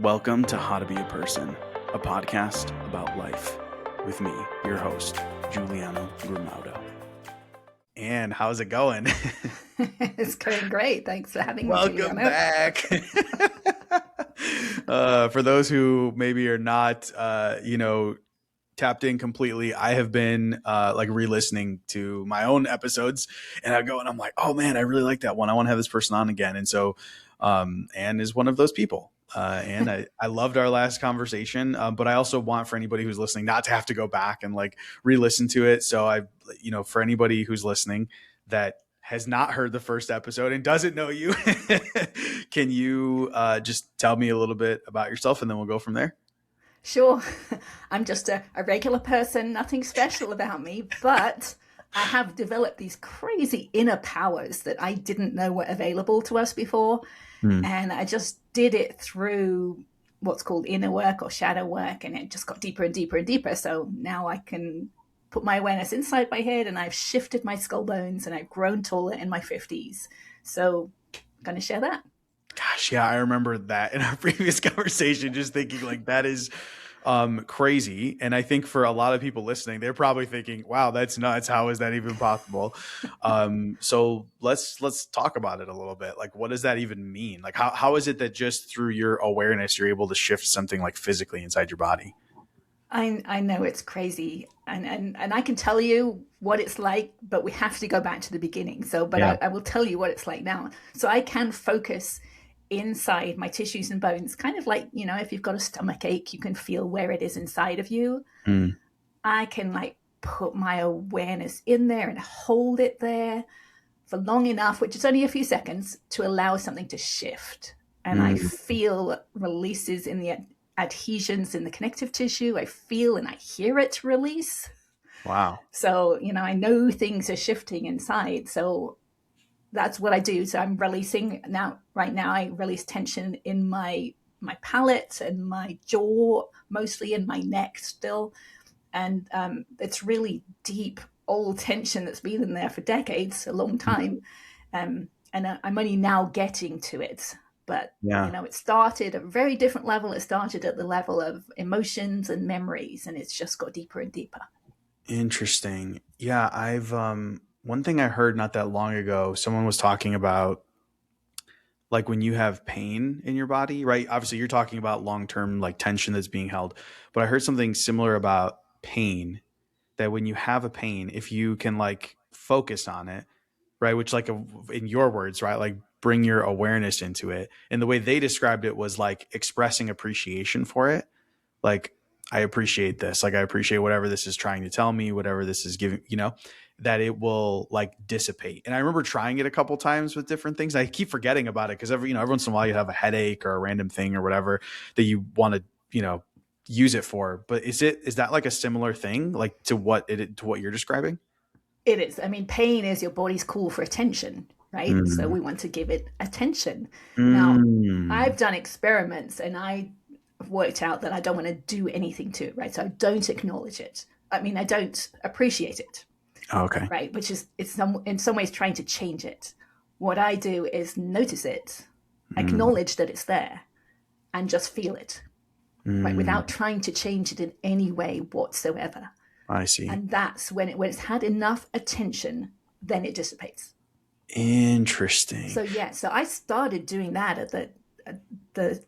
Welcome to How to Be a Person, a podcast about life with me, your host, Giuliano. And how's it going? It's going great. Thanks for having me, Welcome Giuliano. back. For those who maybe are not, tapped in completely, I have been re-listening to my own episodes, and I go and I'm like, oh man, I really like that one. I want to have this person on again. And so Ann is one of those people. And I loved our last conversation, but I also want for anybody who's listening not to have to go back and re-listen to it. So for anybody who's listening that has not heard the first episode and doesn't know you, can you just tell me a little bit about yourself, and then we'll go from there? Sure. I'm just a regular person, nothing special about me, but I have developed these crazy inner powers that I didn't know were available to us before. And I just did it through what's called inner work or shadow work, and it just got deeper and deeper and deeper. So now I can put my awareness inside my head, and I've shifted my skull bones, and I've grown taller in my 50s. So I'm going to share that. Gosh, yeah, I remember that in our previous conversation, just thinking that is crazy. And I think for a lot of people listening, they're probably thinking, wow, that's nuts. How is that even possible? So let's talk about it a little bit. What does that even mean? How is it that just through your awareness, you're able to shift something physically inside your body? I know it's crazy, and I can tell you what it's like, but we have to go back to the beginning. I will tell you what it's like now. So I can focus inside my tissues and bones, kind of like, if you've got a stomach ache, you can feel where it is inside of you. I can put my awareness in there and hold it there for long enough, which is only a few seconds, to allow something to shift. And I feel releases in the adhesions in the connective tissue. I feel and I hear it release. Wow. So, I know things are shifting inside. So that's what I do. So I'm releasing now. Right now, I release tension in my palate and my jaw, mostly in my neck still. And it's really deep, old tension that's been in there for decades, a long time. And I'm only now getting to it. But, it started at a very different level. It started at the level of emotions and memories, and it's just got deeper and deeper. Interesting. Yeah, I've one thing I heard not that long ago, someone was talking about when you have pain in your body, right? Obviously, you're talking about long-term tension that's being held, but I heard something similar about pain, that when you have a pain, if you can focus on it, right? Which in your words, right? Bring your awareness into it. And the way they described it was expressing appreciation for it. I appreciate this. I appreciate whatever this is trying to tell me, whatever this is giving, that it will dissipate. And I remember trying it a couple times with different things. I keep forgetting about it because every once in a while you have a headache or a random thing or whatever that you want to, use it for. But is that a similar thing to what you're describing? It is. I mean, pain is your body's call for attention, right? So we want to give it attention. Now, I've done experiments and I've worked out that I don't want to do anything to it, right? So I don't acknowledge it. I mean, I don't appreciate it. Okay. Right. Which is, it's in some ways trying to change it. What I do is notice it, acknowledge that it's there, and just feel it, right? Without trying to change it in any way whatsoever. I see. And that's when it's had enough attention, then it dissipates. Interesting. So so I started doing that at the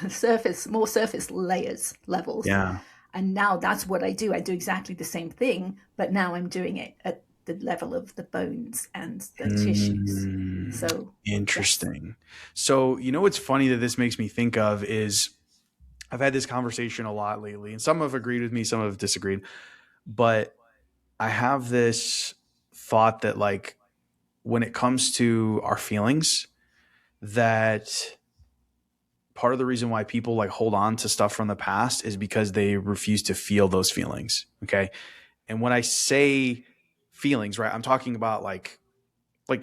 surface, more surface layers levels. Yeah. And now that's what I do. I do exactly the same thing, but now I'm doing it at the level of the bones and the tissues. So interesting. Yes. So, what's funny that this makes me think of is I've had this conversation a lot lately, and some have agreed with me, some have disagreed. But I have this thought that when it comes to our feelings, that part of the reason why people hold on to stuff from the past is because they refuse to feel those feelings. Okay. And when I say feelings, right, I'm talking about like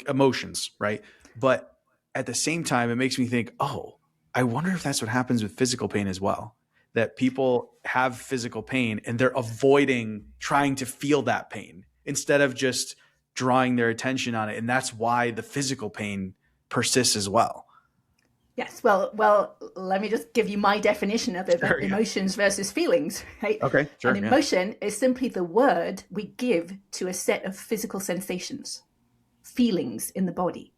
emotions, right? But at the same time, it makes me think, oh, I wonder if that's what happens with physical pain as well. That people have physical pain and they're avoiding trying to feel that pain instead of just drawing their attention on it. And that's why the physical pain persists as well. Yes. Well, let me just give you my definition of it, Sure. Yeah. emotions versus feelings, right? Okay. An Sure. Yeah. emotion is simply the word we give to a set of physical sensations, feelings in the body.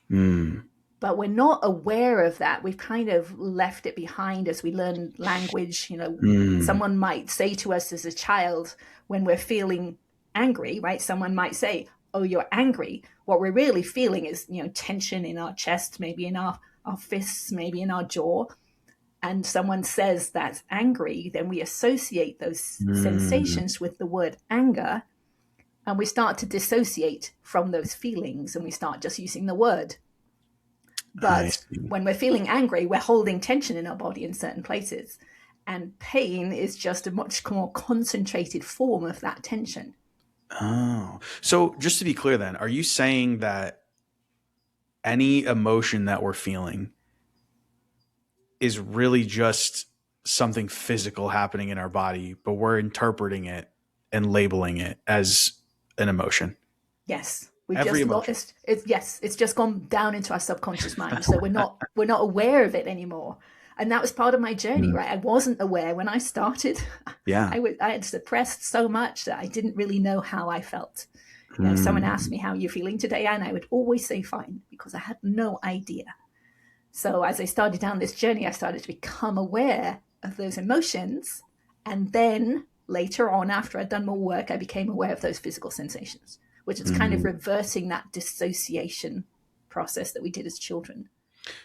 Mm. But we're not aware of that. We've kind of left it behind as we learn language. Mm. Someone might say to us as a child when we're feeling angry, right? Someone might say, "Oh, you're angry." What we're really feeling is, tension in our chest, maybe in our fists, maybe in our jaw. And someone says that's angry, then we associate those Mm. sensations with the word anger, and we start to dissociate from those feelings and we start just using the word. I But see. when we're feeling angry, we're holding tension in our body in certain places. And pain is just a much more concentrated form of that tension. Oh, so just to be clear, then, are you saying that any emotion that we're feeling is really just something physical happening in our body, but we're interpreting it and labeling it as an emotion? Yes, we've Every just emotion. lost yes, it's just gone down into our subconscious mind. So we're not aware of it anymore. And that was part of my journey, Mm. right? I wasn't aware when I started. Yeah. I had suppressed so much that I didn't really know how I felt. If someone asked Mm. me how you're feeling today, and I would always say fine because I had no idea. So as I started down this journey, I started to become aware of those emotions. And then later on, after I'd done more work, I became aware of those physical sensations, which is kind of Mm. reversing that dissociation process that we did as children.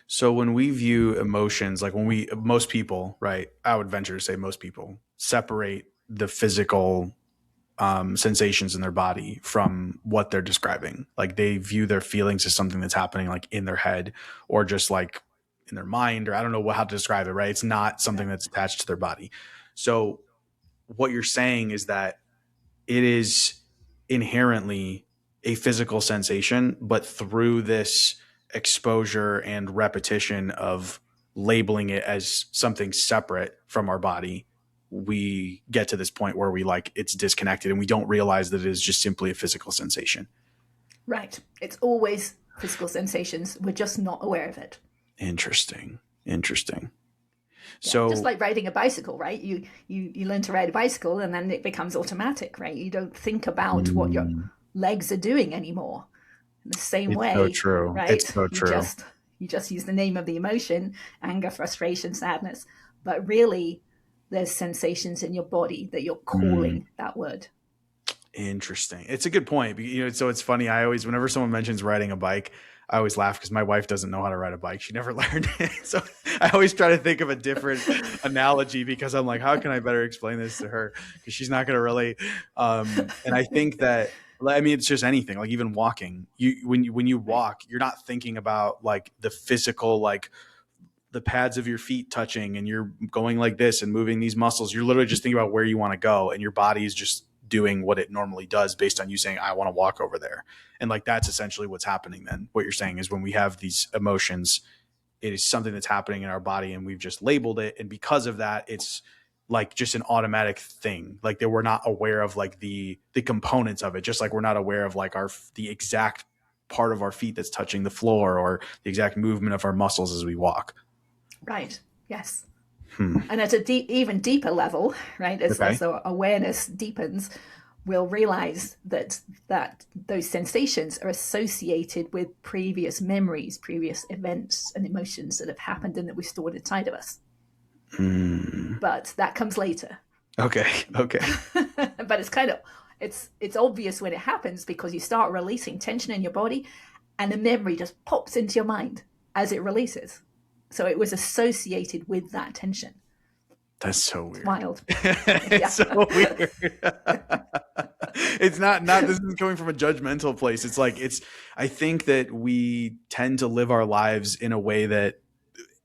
So when we view emotions, like most people, right? I would venture to say most people separate the physical sensations in their body from what they're describing. Like they view their feelings as something that's happening like in their head or just like in their mind, or I don't know how to describe it, right? It's not something Right. that's attached to their body. So what you're saying is that it is inherently a physical sensation, but through this exposure and repetition of labeling it as something separate from our body, we get to this point where we like it's disconnected and we don't realize that it is just simply a physical sensation. Right. It's always physical sensations. We're just not aware of it. Interesting. Interesting. Yeah, just So, like riding a bicycle, right? You learn to ride a bicycle and then it becomes automatic, right? You don't think about what your mm, legs are doing anymore. In the same it's so way, true. It's right? so You true. just you just use the name of the emotion, anger, frustration, sadness, but really there's sensations in your body that you're Mm. calling that word. Interesting. It's a good point. So it's funny. I always, whenever someone mentions riding a bike, I always laugh because my wife doesn't know how to ride a bike. She never learned it. So I always try to think of a different analogy because I'm like, how can I better explain this to her? Because she's not going to relate. And I think that, I mean, it's just anything. Like even walking. When you Right. walk, you're not thinking about like the physical, like the pads of your feet touching and you're going like this and moving these muscles. You're literally just thinking about where you want to go and your body is just doing what it normally does based on you saying, I want to walk over there. And like that's essentially what's happening then. What you're saying is when we have these emotions, it is something that's happening in our body and we've just labeled it. And because of that, it's like just an automatic thing. Like that we're not aware of like the components of it, just like we're not aware of like the exact part of our feet that's touching the floor or the exact movement of our muscles as we walk. Right. Yes. Hmm. And at a even deeper level, right, as Okay. the awareness deepens, we'll realize that those sensations are associated with previous memories, previous events and emotions that have happened and that we stored inside of us. Mm. But that comes later. Okay. Okay. But it's obvious when it happens because you start releasing tension in your body and the memory just pops into your mind as it releases. So it was associated with that tension. That's so It's weird. wild. It's Yeah. so weird. It's not this is coming from a judgmental place. It's like I think that we tend to live our lives in a way that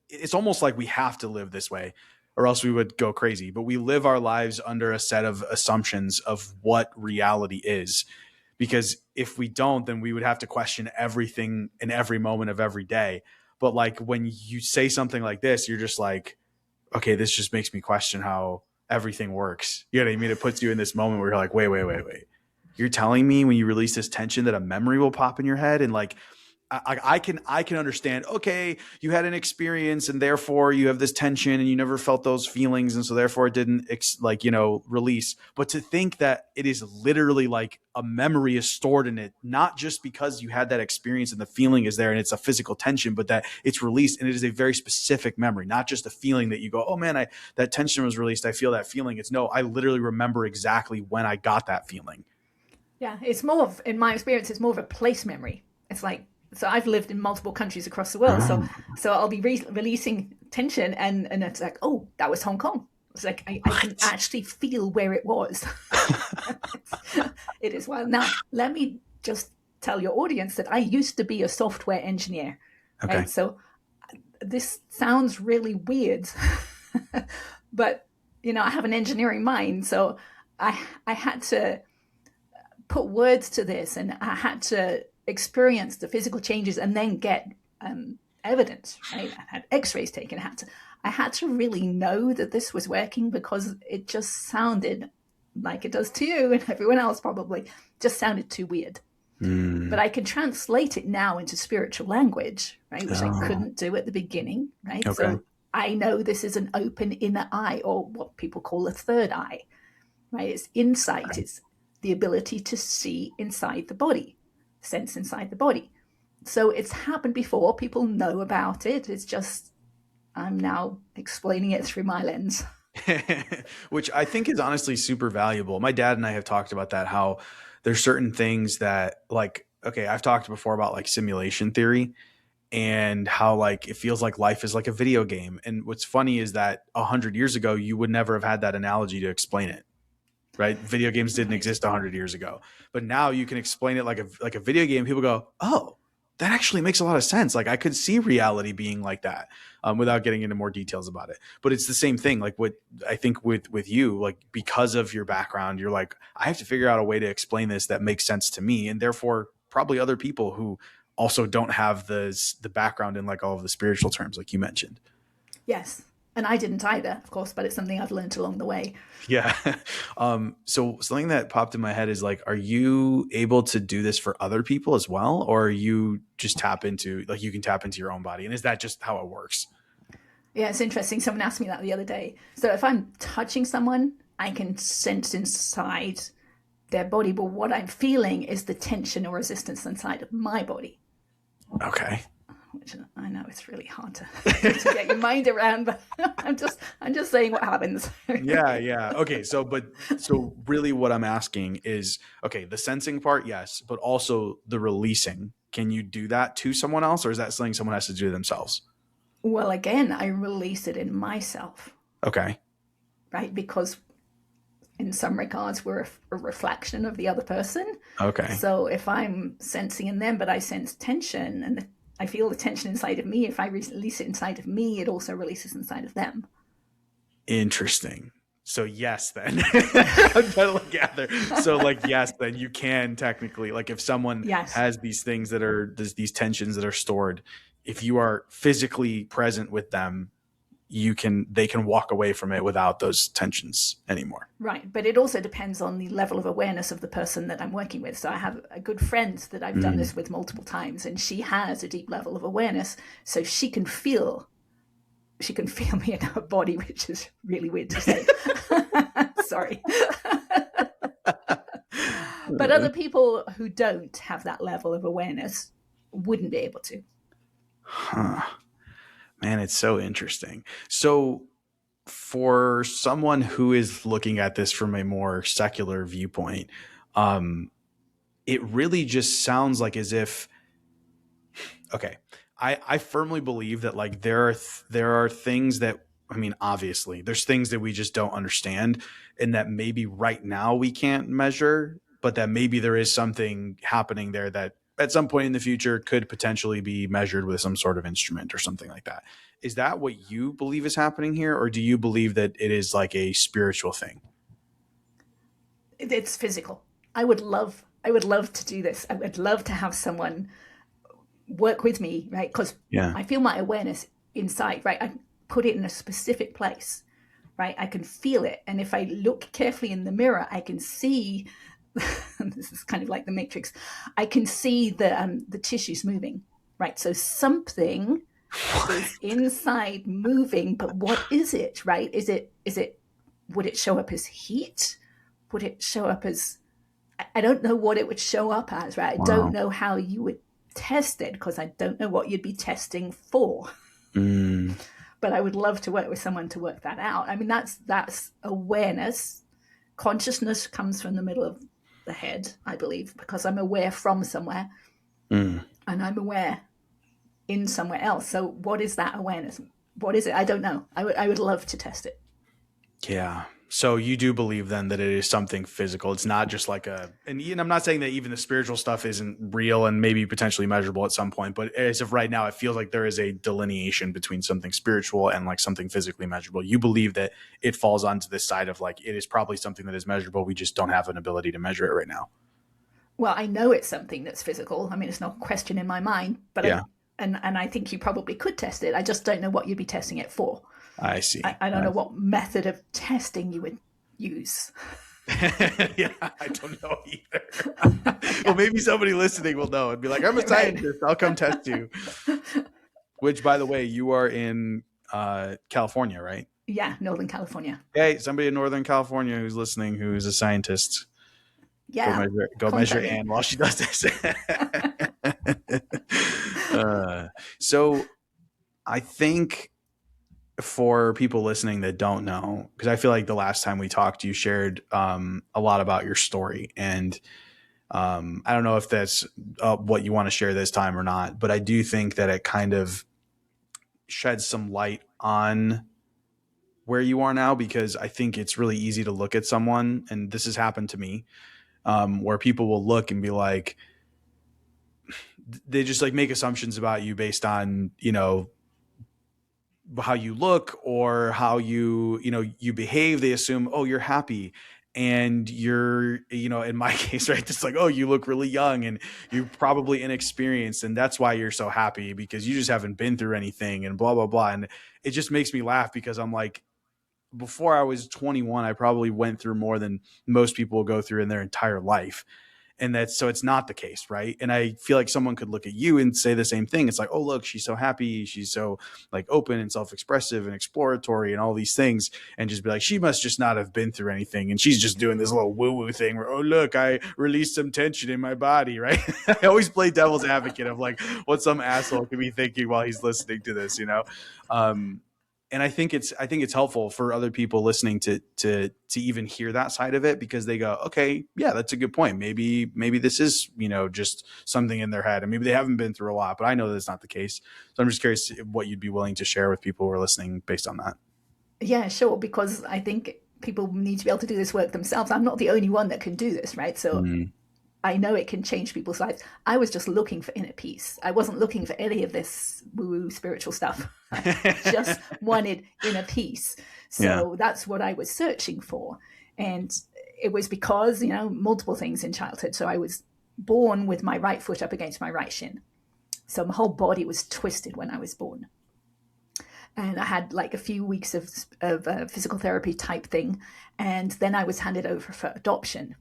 it's almost like we have to live this way or else we would go crazy. But we live our lives under a set of assumptions of what reality is. Because if we don't, then we would have to question everything in every moment of every day. But like when you say something like this, you're just like, okay, this just makes me question how everything works. You know what I mean? It puts you in this moment where you're like, wait. You're telling me when you release this tension that a memory will pop in your head? And like, I can understand, okay, you had an experience and therefore you have this tension and you never felt those feelings and so therefore it didn't release. But to think that it is literally like a memory is stored in it, not just because you had that experience and the feeling is there and it's a physical tension, but that it's released and it is a very specific memory, not just a feeling that you go, oh man, that tension was released, I feel that feeling. It's no, I literally remember exactly when I got that feeling. Yeah, it's more of, in my experience, it's more of a place memory. It's like, so I've lived in multiple countries across the world. So Oh, I'll be releasing tension, and it's like, oh, that was Hong Kong. It's like I can what? actually feel where it was. It is wild. Now, let me just tell your audience that I used to be a software engineer, Okay. right? So this sounds really weird, but I have an engineering mind, so I had to put words to this, and I had to experience the physical changes and then get evidence. Right, I had X-rays taken. I had to really know that this was working, because it just sounded like it does to you and everyone else, probably just sounded too weird. But Mm. I can translate it now into spiritual language, right, which I Oh, couldn't do at the beginning, right? okay. So I know this is an open inner eye, or what people call a third eye, right? It's insight, it's the ability to see inside the body, sense inside the body. So it's happened before, people know about it. It's just I'm now explaining it through my lens. Which I think is honestly super valuable. My dad and I have talked about that, how there's certain things that, like, okay, I've talked before about like simulation theory and how like it feels like life is like a video game. And what's funny is that 100 years ago, you would never have had that analogy to explain it, right? Video games didn't Right. exist 100 years ago, but now you can explain it like a video game. People go, oh, that actually makes a lot of sense. Like I could see reality being like that, without getting into more details about it. But it's the same thing. Like what I think with you, like because of your background, you're like, I have to figure out a way to explain this that makes sense to me, and therefore probably other people who also don't have the background in like all of the spiritual terms, like you mentioned. Yes. And I didn't either, of course, but it's something I've learned along the way. Yeah. So something that popped in my head is like, are you able to do this for other people as well? Or are you just you can tap into your own body? And is that just how it works? Yeah, it's interesting. Someone asked me that the other day. So if I'm touching someone, I can sense inside their body, but what I'm feeling is the tension or resistance inside of my body, Okay. which I know it's really hard to get your mind around, but I'm just saying what happens. Yeah, yeah. Okay. So really what I'm asking is, okay, the sensing part, yes, but also the releasing. Can you do that to someone else, or is that something someone has to do themselves? Well, again, I release it in myself, Okay. right? Because in some regards, we're a reflection of the other person. Okay. So if I'm sensing in them, but I sense tension, and I feel the tension inside of me, if I release it inside of me, it also releases inside of them. Interesting. So yes, then I'm trying to like gather. So like yes, then you can technically, like if someone Yes. has these things that are these tensions that are stored, if you are physically present with them, they can walk away from it without those tensions anymore. Right. But it also depends on the level of awareness of the person that I'm working with. So I have a good friend that I've done Mm. this with multiple times, and she has a deep level of awareness. So she can feel me in her body, which is really weird to say. Sorry. But other people who don't have that level of awareness wouldn't be able to. Huh. Man, it's so interesting. So for someone who is looking at this from a more secular viewpoint, um, it really just sounds like as if, okay, I firmly believe that like there are things that, I mean, obviously there's things that we just don't understand and that maybe right now we can't measure, but that maybe there is something happening there that at some point in the future could potentially be measured with some sort of instrument or something like that. Is that what you believe is happening here, or do you believe that it is like a spiritual thing? It's physical. I would love to do this. I would love to have someone work with me, right? Because Yeah. I feel my awareness inside, right? I put it in a specific place, right? I can feel it. And if I look carefully in the mirror, I can see this is kind of like the matrix. I can see the tissues moving. right? So something is inside moving, but what is it, right? Would it show up as heat? Would it show up as, I don't know what it would show up as, right? I don't Wow. know how you would test it because I don't know what you'd be testing for. Mm, But I would love to work with someone to work that out. I mean, that's awareness. Consciousness comes from the middle of the head, I believe, because I'm aware from somewhere mm. and I'm aware in somewhere else. So what is that awareness? What is it? I don't know. I would love to test it. Yeah. So you do believe then that it is something physical. It's not just like and I'm not saying that even the spiritual stuff isn't real and maybe potentially measurable at some point, but as of right now, it feels like there is a delineation between something spiritual and like something physically measurable. You believe that it falls onto this side of like, it is probably something that is measurable. We just don't have an ability to measure it right now. Well, I know it's something that's physical. I mean, it's no question in my mind, but Yeah, and I think you probably could test it. I just don't know what you'd be testing it for. I see. I don't know what method of testing you would use. Yeah, I don't know either. Well, maybe somebody listening will know and be like, I'm a Right. scientist. I'll come test you. Which, by the way, you are in California, right? Yeah, Northern California. Hey, somebody in Northern California who's listening who is a scientist, Yeah, go measure contact me. Ann while she does this. So I think for people listening that don't know, because I feel like the last time we talked, you shared a lot about your story, and I don't know if that's what you want to share this time or not, but I do think that it kind of sheds some light on where you are now, because I think it's really easy to look at someone, and this has happened to me, where people will look and be like, they just like make assumptions about you based on, how you look or how you behave. They assume, oh, you're happy. And you're, in my case, right, it's like, oh, you look really young and you're probably inexperienced. And that's why you're so happy, because you just haven't been through anything and blah, blah, blah. And it just makes me laugh because I'm like, before I was 21, I probably went through more than most people will go through in their entire life. And that's, so it's not the case, right? And I feel like someone could look at you and say the same thing. It's like, oh, look, she's so happy, she's so like open and self-expressive and exploratory and all these things, and just be like, she must just not have been through anything, and she's just doing this little woo-woo thing where, oh, look, I released some tension in my body, right? I always play devil's advocate of like what some asshole could be thinking while he's listening to this, um and I think it's helpful for other people listening to even hear that side of it, because they go, okay, yeah, that's a good point. Maybe this is, just something in their head, and maybe they haven't been through a lot, but I know that's not the case. So I'm just curious what you'd be willing to share with people who are listening based on that. Yeah, sure. Because I think people need to be able to do this work themselves. I'm not the only one that can do this, right? So Mm, I know it can change people's lives. I was just looking for inner peace. I wasn't looking for any of this woo-woo spiritual stuff. I just wanted inner peace. yeah. So that's what I was searching for. And it was because, multiple things in childhood. So I was born with my right foot up against my right shin. So my whole body was twisted when I was born. And I had like a few weeks of physical therapy type thing. And then I was handed over for adoption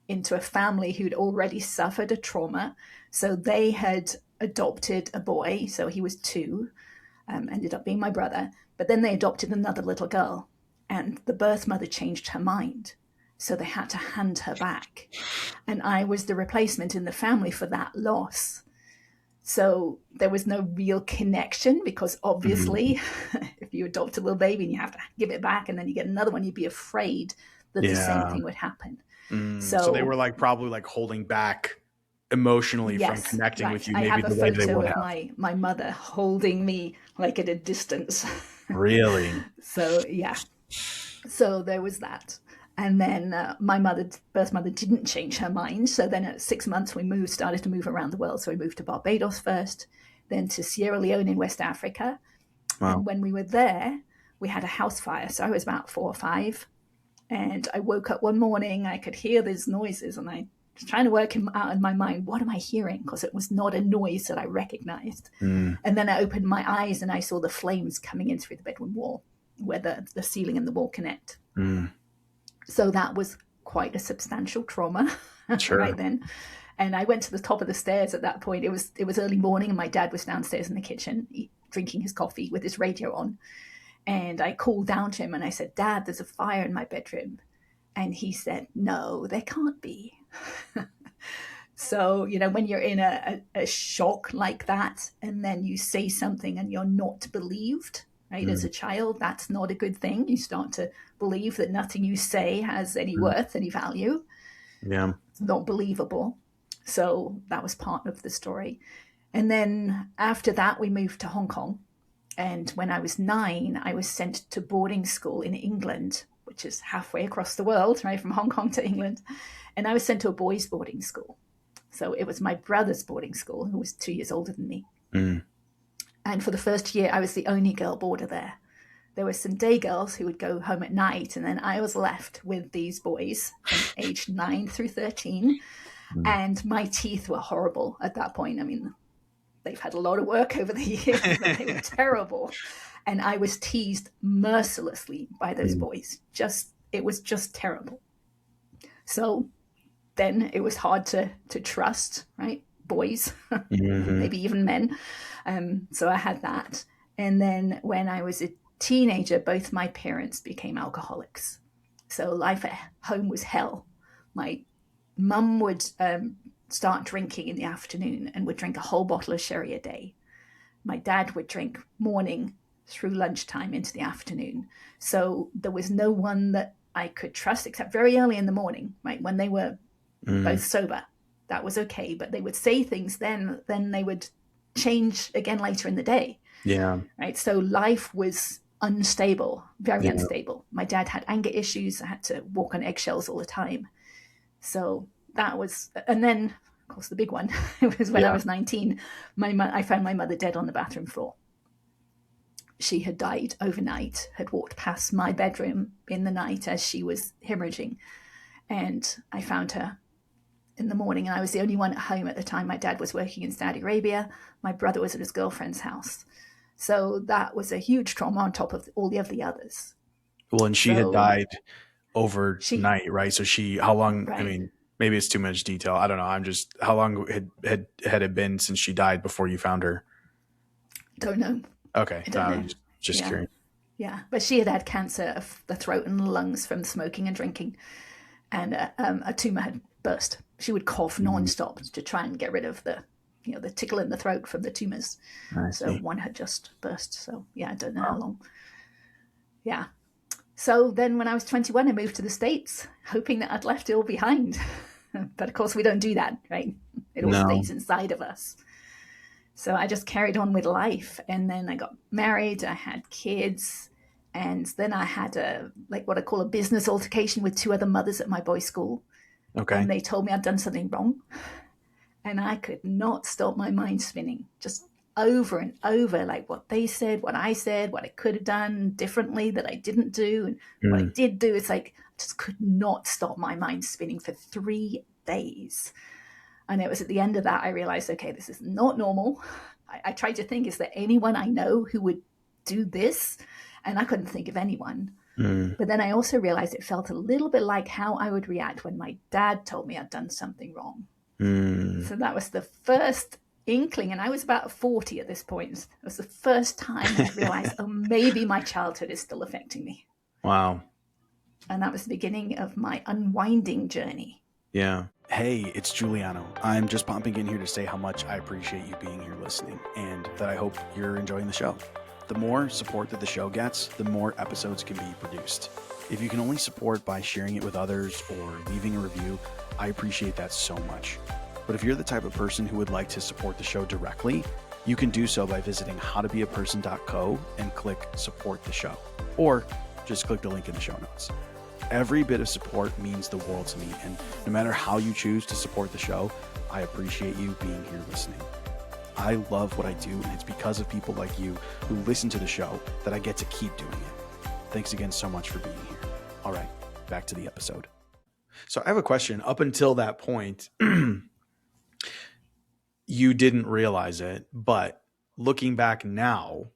into a family who'd already suffered a trauma. So they had adopted a boy, so he was two, ended up being my brother. But then they adopted another little girl, and the birth mother changed her mind. So they had to hand her back. And I was the replacement in the family for that loss. So there was no real connection because Mm, obviously, if you adopt a little baby and you have to give it back and then you get another one, you'd be afraid that the same yeah. thing would happen. So they were So like probably like holding back emotionally from yes, connecting right. with you I maybe have a the way they photo would of have. my mother holding me like at a distance. Really? So yeah, so there was that. And then my birth mother, didn't change her mind. So then at 6 months, started to move around the world. So we moved to Barbados first, then to Sierra Leone in West Africa. Wow. And when we were there, we had a house fire. So I was about 4 or 5. And I woke up one morning, I could hear these noises, and I was trying to work out in my mind, what am I hearing? Because it was not a noise that I recognized. Mm, And then I opened my eyes and I saw the flames coming in through the bedroom wall, where the ceiling and the wall connect. mm, So that was quite a substantial trauma right sure. then. And I went to the top of the stairs at that point. It was early morning, and my dad was downstairs in the kitchen drinking his coffee with his radio on. And I called down to him and I said, "Dad, there's a fire in my bedroom." And he said, "No, there can't be." So, when you're in a shock like that, and then you say something and you're not believed, right? As Mm, a child, that's not a good thing. You start to believe that nothing you say has any mm, worth, any value. yeah. It's not believable. So that was part of the story. And then after that, we moved to Hong Kong. And when I was 9, I was sent to boarding school in England, which is halfway across the world, right, from Hong Kong to England. And I was sent to a boys' boarding school. So it was my brother's boarding school, who was 2 years older than me. Mm, And for the first year, I was the only girl boarder there. There were some day girls who would go home at night, and then I was left with these boys from age 9 through 13. mm. And my teeth were horrible at that point. I mean, they've had a lot of work over the years, but they were terrible. And I was teased mercilessly by those Mm, boys. It was just terrible. So then it was hard to trust, right? Boys, mhm. maybe even men. So I had that. And then when I was a teenager, both my parents became alcoholics. So life at home was hell. My mum would start drinking in the afternoon and would drink a whole bottle of sherry a day. My dad would drink morning through lunchtime into the afternoon. So there was no one that I could trust except very early in the morning, right? When they were Mm, both sober. That was okay. But they would say things then they would change again later in the day, yeah. right? So life was unstable, very Yeah. unstable. My dad had anger issues. I had to walk on eggshells all the time. So that was, and then, of course, the big one it was when I Yeah. was 19. I found my mother dead on the bathroom floor. She had died overnight, had walked past my bedroom in the night as she was hemorrhaging. And I found her in the morning, and I was the only one at home at the time. My dad was working in Saudi Arabia. My brother was at his girlfriend's house. So that was a huge trauma on top of all of the others. Well, and she had So died she, overnight, right? So how long, I right, mean, maybe it's too much detail. I don't know. How long had it been since she died before you found her? don't know. Okay. I No, don't I know. was just Yeah, curious. yeah. But she had had cancer of the throat and lungs from smoking and drinking, and a tumor had burst. She would cough Mm, nonstop to try and get rid of the tickle in the throat from the tumors. I So see. one had just burst. So yeah, I don't know how Wow. long. Yeah. So then when I was 21, I moved to the States, hoping that I'd left it all behind. But of course, we don't do that, right? It all No. stays inside of us. So I just carried on with life. And then I got married, I had kids. And then I had like what I call a business altercation with two other mothers at my boys' school. Okay. And they told me I'd done something wrong. And I could not stop my mind spinning, just over and over, like what they said, what I could have done differently that I didn't do, and what I Mm, did do. It's like I just could not stop my mind spinning for 3 days. And it was at the end of that I realized, okay, this is not normal. I tried to think, is there anyone I know who would do this? And I couldn't think of anyone. mm, But then I also realized it felt a little bit like how I would react when my dad told me I'd done something wrong. mm. So that was the first inkling, and I was about 40 at this point. It was the first time I'd realized, oh, maybe my childhood is still affecting me. Wow. And that was the beginning of my unwinding journey. Yeah. Hey, it's Giuliano. I'm just popping in here to say how much I appreciate you being here listening and that I hope you're enjoying the show. The more support that the show gets, the more episodes can be produced. If you can only support by sharing it with others or leaving a review, I appreciate that so much. But if you're the type of person who would like to support the show directly, you can do so by visiting howtobeaperson.co and click support the show, or just click the link in the show notes. Every bit of support means the world to me, and no matter how you choose to support the show, I appreciate you being here listening. I love what I do, and it's because of people like you who listen to the show that I get to keep doing it. Thanks again so much for being here. All right, back to the episode. So I have a question. Up until that point, you didn't realize it, but looking back now,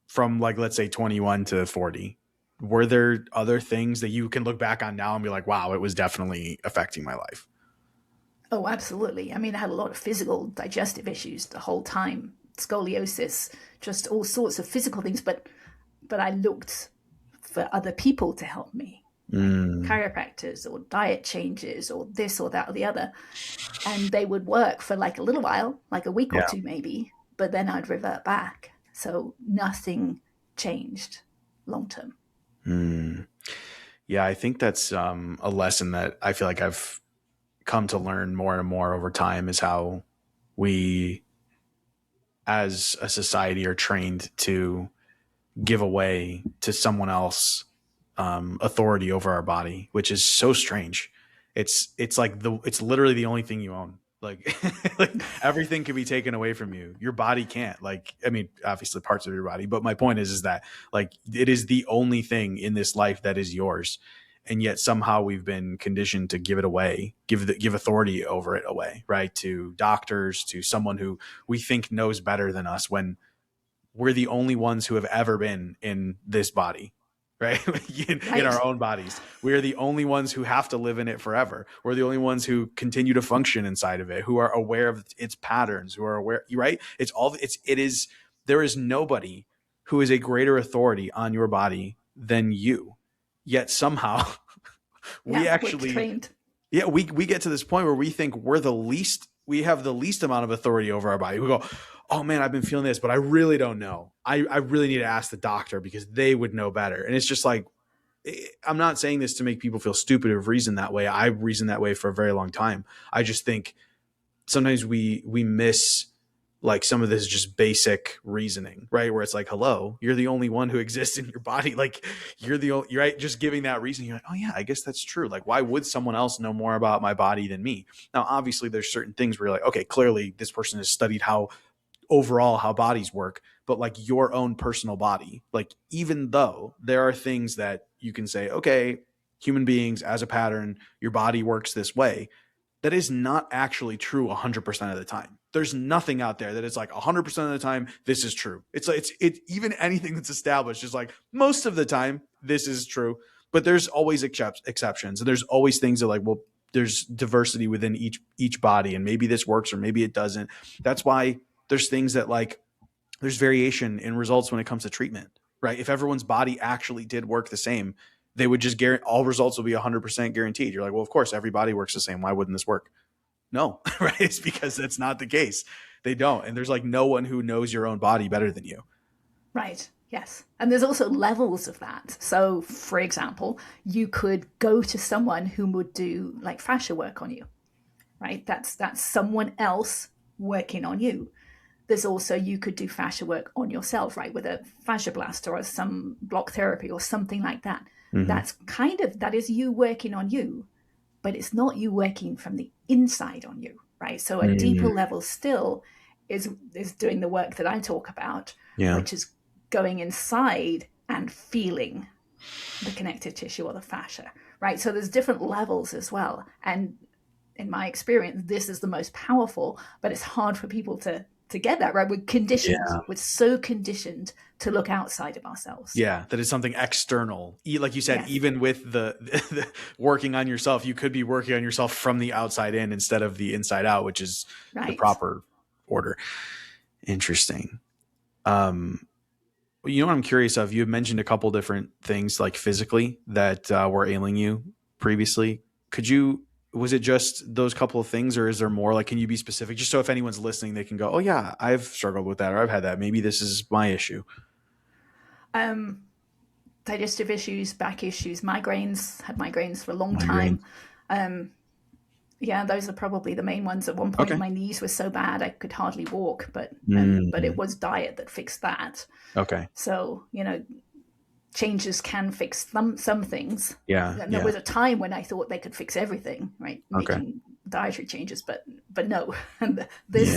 from like, let's say 21 to 40, were there other things that you can look back on now and be like, wow, it was definitely affecting my life? Oh, absolutely. I mean, I had a lot of physical digestive issues the whole time, scoliosis, just all sorts of physical things. But I looked for other people to help me, like Mm, chiropractors or diet changes or this or that or the other. And they would work for like a little while, like a week or yeah. two maybe, but then I'd revert back. So nothing changed long term. Mm. Yeah, I think that's a lesson that I feel like I've come to learn more and more over time is how we as a society are trained to give away to someone else authority over our body, which is so strange. It's like it's literally the only thing you own. Like, like everything can be taken away from you. Your body can't. Like, I mean, obviously parts of your body, but my point is that like it is the only thing in this life that is yours, and yet somehow we've been conditioned to give it away, give authority over it away, right? To doctors, to someone who we think knows better than us, when we're the only ones who have ever been in this body, right? In our Right. own bodies. We are the only ones who have to live in it forever. We're the only ones who continue to function inside of it, who are aware of its patterns, who are aware, right? It is, there is nobody who is a greater authority on your body than you. Yet somehow we Yeah, we're actually, trained. yeah, we get to this point where we think we have the least amount of authority over our body. We go, oh man, I've been feeling this, but I really don't know. I really need to ask the doctor because they would know better. And it's just like, I'm not saying this to make people feel stupid or reason that way. I've reasoned that way for a very long time. I just think sometimes we miss like some of this just basic reasoning, right? Where it's like, hello, you're the only one who exists in your body. Like you're right. Just giving that reason, you're like, oh yeah, I guess that's true. Like, why would someone else know more about my body than me? Now, obviously there's certain things where you're like, okay, clearly this person has studied how overall how bodies work, but like your own personal body, like even though there are things that you can say, okay, human beings as a pattern, your body works this way, that is not actually true 100% of the time. There's nothing out there that is like 100% of the time this is true. It's like it's even anything that's established is like most of the time this is true, but there's always exceptions, and there's always things that like, well, there's diversity within each body, and maybe this works or maybe it doesn't. That's why there's things that like there's variation in results when it comes to treatment, right? If everyone's body actually did work the same, they would just guarantee all results will be 100% guaranteed. You're like, well, of course, every body works the same. Why wouldn't this work? No, right? It's because that's not the case. They don't. And there's like no one who knows your own body better than you. Right. Yes. And there's also levels of that. So, for example, you could go to someone who would do like fascia work on you, right? That's someone else working on you. There's also you could do fascia work on yourself, right, with a fascia blast or some block therapy or something like that. Mm-hmm. That is you working on you, but it's not you working from the inside on you, right? So a deeper Mm-hmm. level still is doing the work that I talk about, Yeah. which is going inside and feeling the connective tissue or the fascia, right? So there's different levels as well. And in my experience, this is the most powerful, but it's hard for people to get that, right? We're conditioned. Yeah. We're so conditioned to look outside of ourselves. Yeah, that is something external. Like you said, Yes. even with the working on yourself, you could be working on yourself from the outside in instead of the inside out, which is the Right. proper order. Interesting. Um, you know what I'm curious of? You had mentioned a couple different things like physically that were ailing you previously. Could you? Was it just those couple of things, or is there more? Like, can you be specific? Just so if anyone's listening, they can go, "Oh yeah, I've struggled with that, or I've had that. Maybe this is my issue." Um, Digestive issues, back issues, migraines, had migraines for a long Migraine. time. Um, yeah, those are probably the main ones. At one point, Okay. my knees were so bad I could hardly walk, but it Mm, was diet that fixed that. okay. So changes can fix some things. Yeah. And there Yeah. was a time when I thought they could fix everything, right? Okay. Making dietary changes, but no. And Yeah.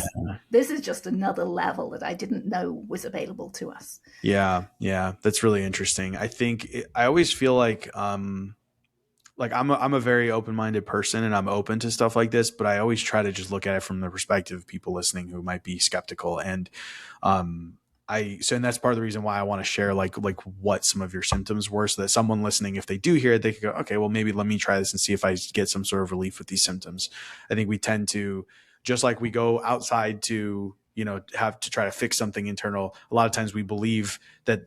this is just another level that I didn't know was available to us. Yeah. Yeah. That's really interesting. I think I always feel like I'm a very open minded person and I'm open to stuff like this, but I always try to just look at it from the perspective of people listening who might be skeptical. And and that's part of the reason why I want to share like what some of your symptoms were, so that someone listening, if they do hear it, they could go, okay, well, maybe let me try this and see if I get some sort of relief with these symptoms. I think we tend to, just like we go outside to, have to try to fix something internal. A lot of times we believe that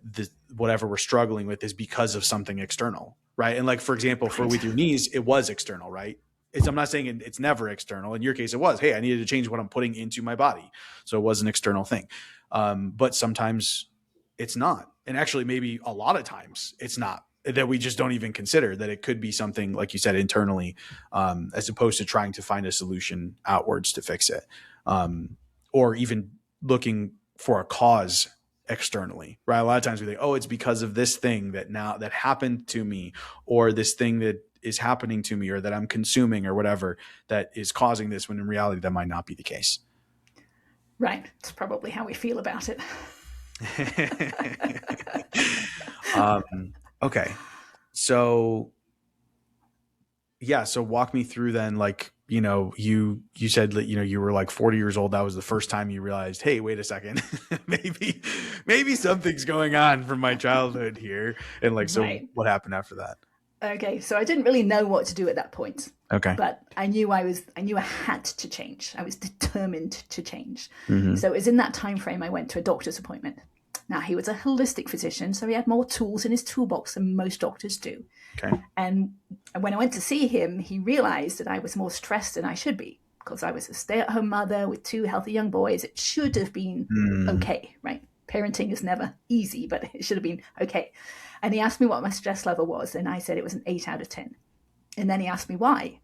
whatever we're struggling with is because of something external. Right. And like, for example, with your knees, it was external, right? I'm not saying it's never external. In your case, it was, hey, I needed to change what I'm putting into my body. So it was an external thing. But sometimes it's not. And actually, maybe a lot of times it's not, that we just don't even consider that it could be something, like you said, internally, as opposed to trying to find a solution outwards to fix it, or even looking for a cause externally, right? A lot of times we think, oh, it's because of this thing that happened to me, or this thing that is happening to me, or that I'm consuming, or whatever, that is causing this, when in reality that might not be the case. Right. It's probably how we feel about it. Okay. So yeah. So walk me through then, like, you said that, you were like 40 years old. That was the first time you realized, hey, wait a second, maybe something's going on from my childhood here. And like, so Right. what happened after that? Okay, so I didn't really know what to do at that point. Okay. But I knew I had to change. I was determined to change. Mm-hmm. So it was in that time frame I went to a doctor's appointment. Now, he was a holistic physician, so he had more tools in his toolbox than most doctors do. Okay. And when I went to see him, he realized that I was more stressed than I should be, because I was a stay-at-home mother with 2 healthy young boys. It should have been okay, right? Parenting is never easy, but it should have been okay. And he asked me what my stress level was, and I said it was an 8 out of 10. And then he asked me why.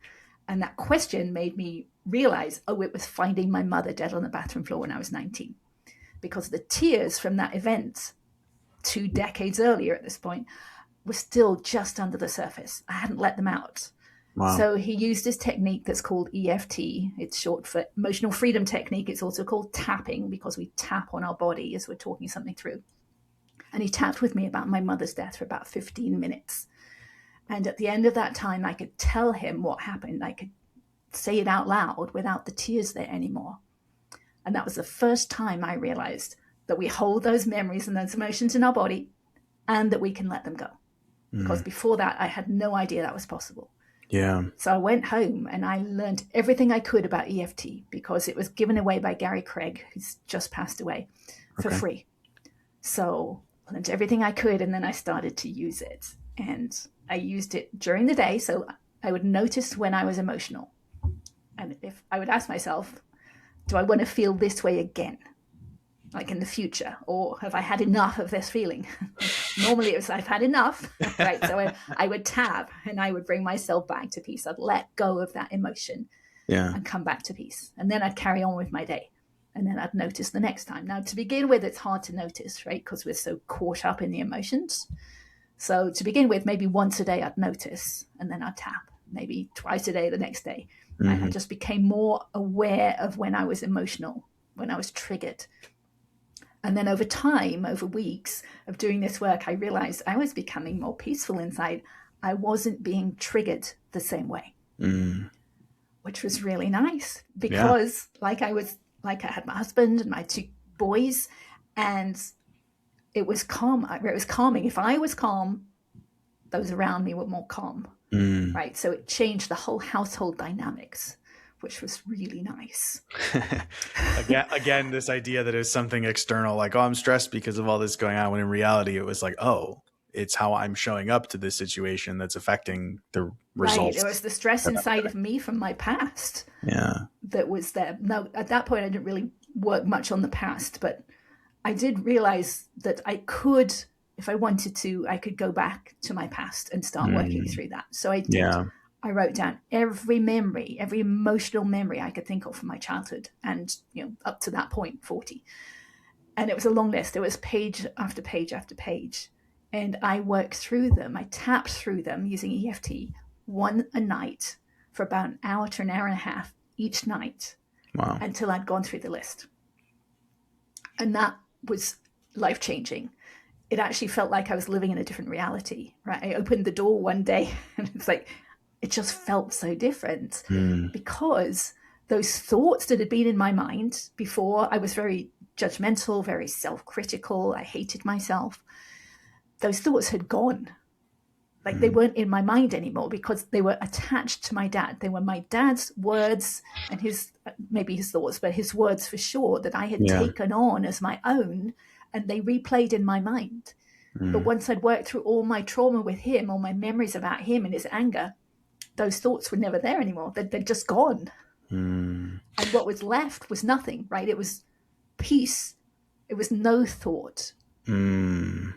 And that question made me realize, oh, it was finding my mother dead on the bathroom floor when I was 19. Because the tears from that event 2 decades earlier at this point were still just under the surface. I hadn't let them out. Wow. So he used this technique that's called EFT. It's short for emotional freedom technique. It's also called tapping, because we tap on our body as we're talking something through. And he tapped with me about my mother's death for about 15 minutes. And at the end of that time, I could tell him what happened. I could say it out loud without the tears there anymore. And that was the first time I realized that we hold those memories and those emotions in our body, and that we can let them go. Because before that, I had no idea that was possible. Yeah. So I went home and I learned everything I could about EFT, because it was given away by Gary Craig, who's just passed away, for free. So I learned everything I could, and then I started to use it. And I used it during the day, so I would notice when I was emotional. And if I would ask myself, do I want to feel this way again, like in the future, or have I had enough of this feeling? Normally it was, I've had enough, right? So I would tap, and I would bring myself back to peace. I'd let go of that emotion and come back to peace. And then I'd carry on with my day. And then I'd notice the next time. Now, to begin with, it's hard to notice, right? Because we're so caught up in the emotions. So to begin with, maybe once a day I'd notice, and then I'd tap, maybe twice a day the next day. I just became more aware of when I was emotional, when I was triggered. And then over time, over weeks of doing this work, I realized I was becoming more peaceful inside. I wasn't being triggered the same way, which was really nice, because I had my husband and my 2 boys, and it was calm. It was calming. If I was calm, those around me were more calm, right? So it changed the whole household dynamics, which was really nice. again, this idea that it's something external, like, oh, I'm stressed because of all this going on, when in reality it was like, oh, it's how I'm showing up to this situation that's affecting the results. Right. It was the stress inside of me from my past. That was there. Now, at that point, I didn't really work much on the past, but I did realize that I could, if I wanted to, I could go back to my past and start working through that. So I did. I wrote down every memory, every emotional memory I could think of from my childhood, and up to that point, 40. And it was a long list. It was page after page after page. And I worked through them. I tapped through them using EFT, one a night, for about an hour to an hour and a half each night. Wow. Until I'd gone through the list. And that was life-changing. It actually felt like I was living in a different reality, right? I opened the door one day, and it's like, it just felt so different, because those thoughts that had been in my mind before, I was very judgmental, very self-critical. I hated myself. Those thoughts had gone. Like they Mm. weren't in my mind anymore because they were attached to my dad. They were my dad's words and his, maybe his thoughts, but his words for sure that I had Yeah. taken on as my own, and they replayed in my mind. But Mm. once I'd worked through all my trauma with him, all my memories about him and his anger, those thoughts were never there anymore. They'd just gone. Mm. And what was left was nothing, right? It was peace. It was no thought. Mm.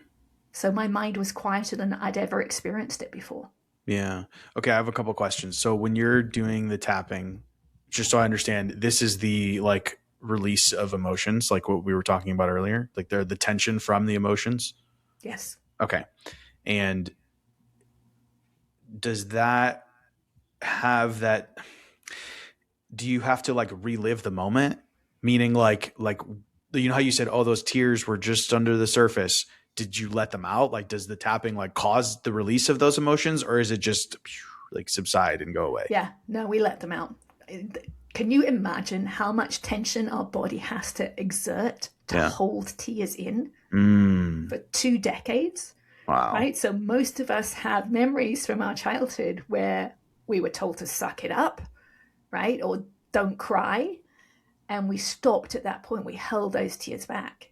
So my mind was quieter than I'd ever experienced it before. Yeah. Okay, I have a couple questions. So when you're doing the tapping, just so I understand, this is the like release of emotions, like what we were talking about earlier, like they're the tension from the emotions. Yes. Okay. And does that have that, do you have to like relive the moment? Meaning like you know how you said, oh, those tears were just under the surface. Did you let them out? Like, does the tapping like cause the release of those emotions, or is it just like subside and go away? Yeah. No, we let them out. Can you imagine how much tension our body has to exert to Yeah. hold tears in Mm. for 2 decades? Wow. Right? So most of us have memories from our childhood where we were told to suck it up, right? Or don't cry. And we stopped at that point. We held those tears back.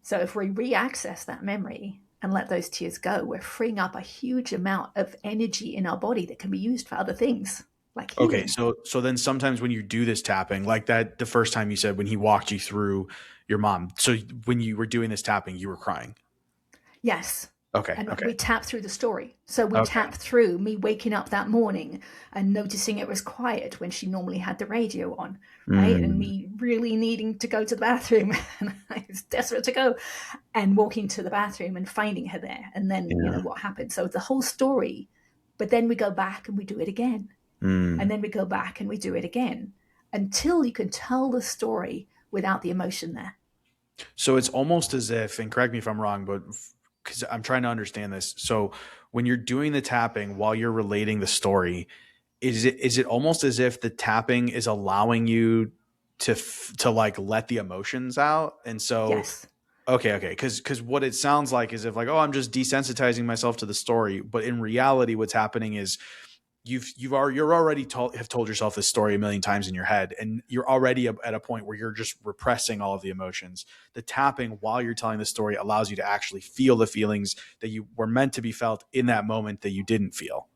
So if we re-access that memory and let those tears go, we're freeing up a huge amount of energy in our body that can be used for other things like Okay, healing. so then sometimes when you do this tapping, like that the first time you said when he walked you through your mom, so when you were doing this tapping, you were crying. Yes. Okay, And okay, we tap through the story. So we okay. tap through me waking up that morning and noticing it was quiet when she normally had the radio on, right? And Mm, me really needing to go to the bathroom. And I was desperate to go and walking to the bathroom and finding her there. And then, yeah. what happened. So the whole story, but then we go back and we do it again. And Mm. then we go back and we do it again until you can tell the story without the emotion there. So it's almost as if, and correct me if I'm wrong, but because I'm trying to understand this. So when you're doing the tapping while you're relating the story, is it almost as if the tapping is allowing you to like let the emotions out? And so Yes. okay, okay, because what it sounds like is if like, oh, I'm just desensitizing myself to the story, but in reality, what's happening is you're already have told yourself this story a million times in your head, and you're already at a point where you're just repressing all of the emotions. The tapping while you're telling the story allows you to actually feel the feelings that you were meant to be felt in that moment that you didn't feel.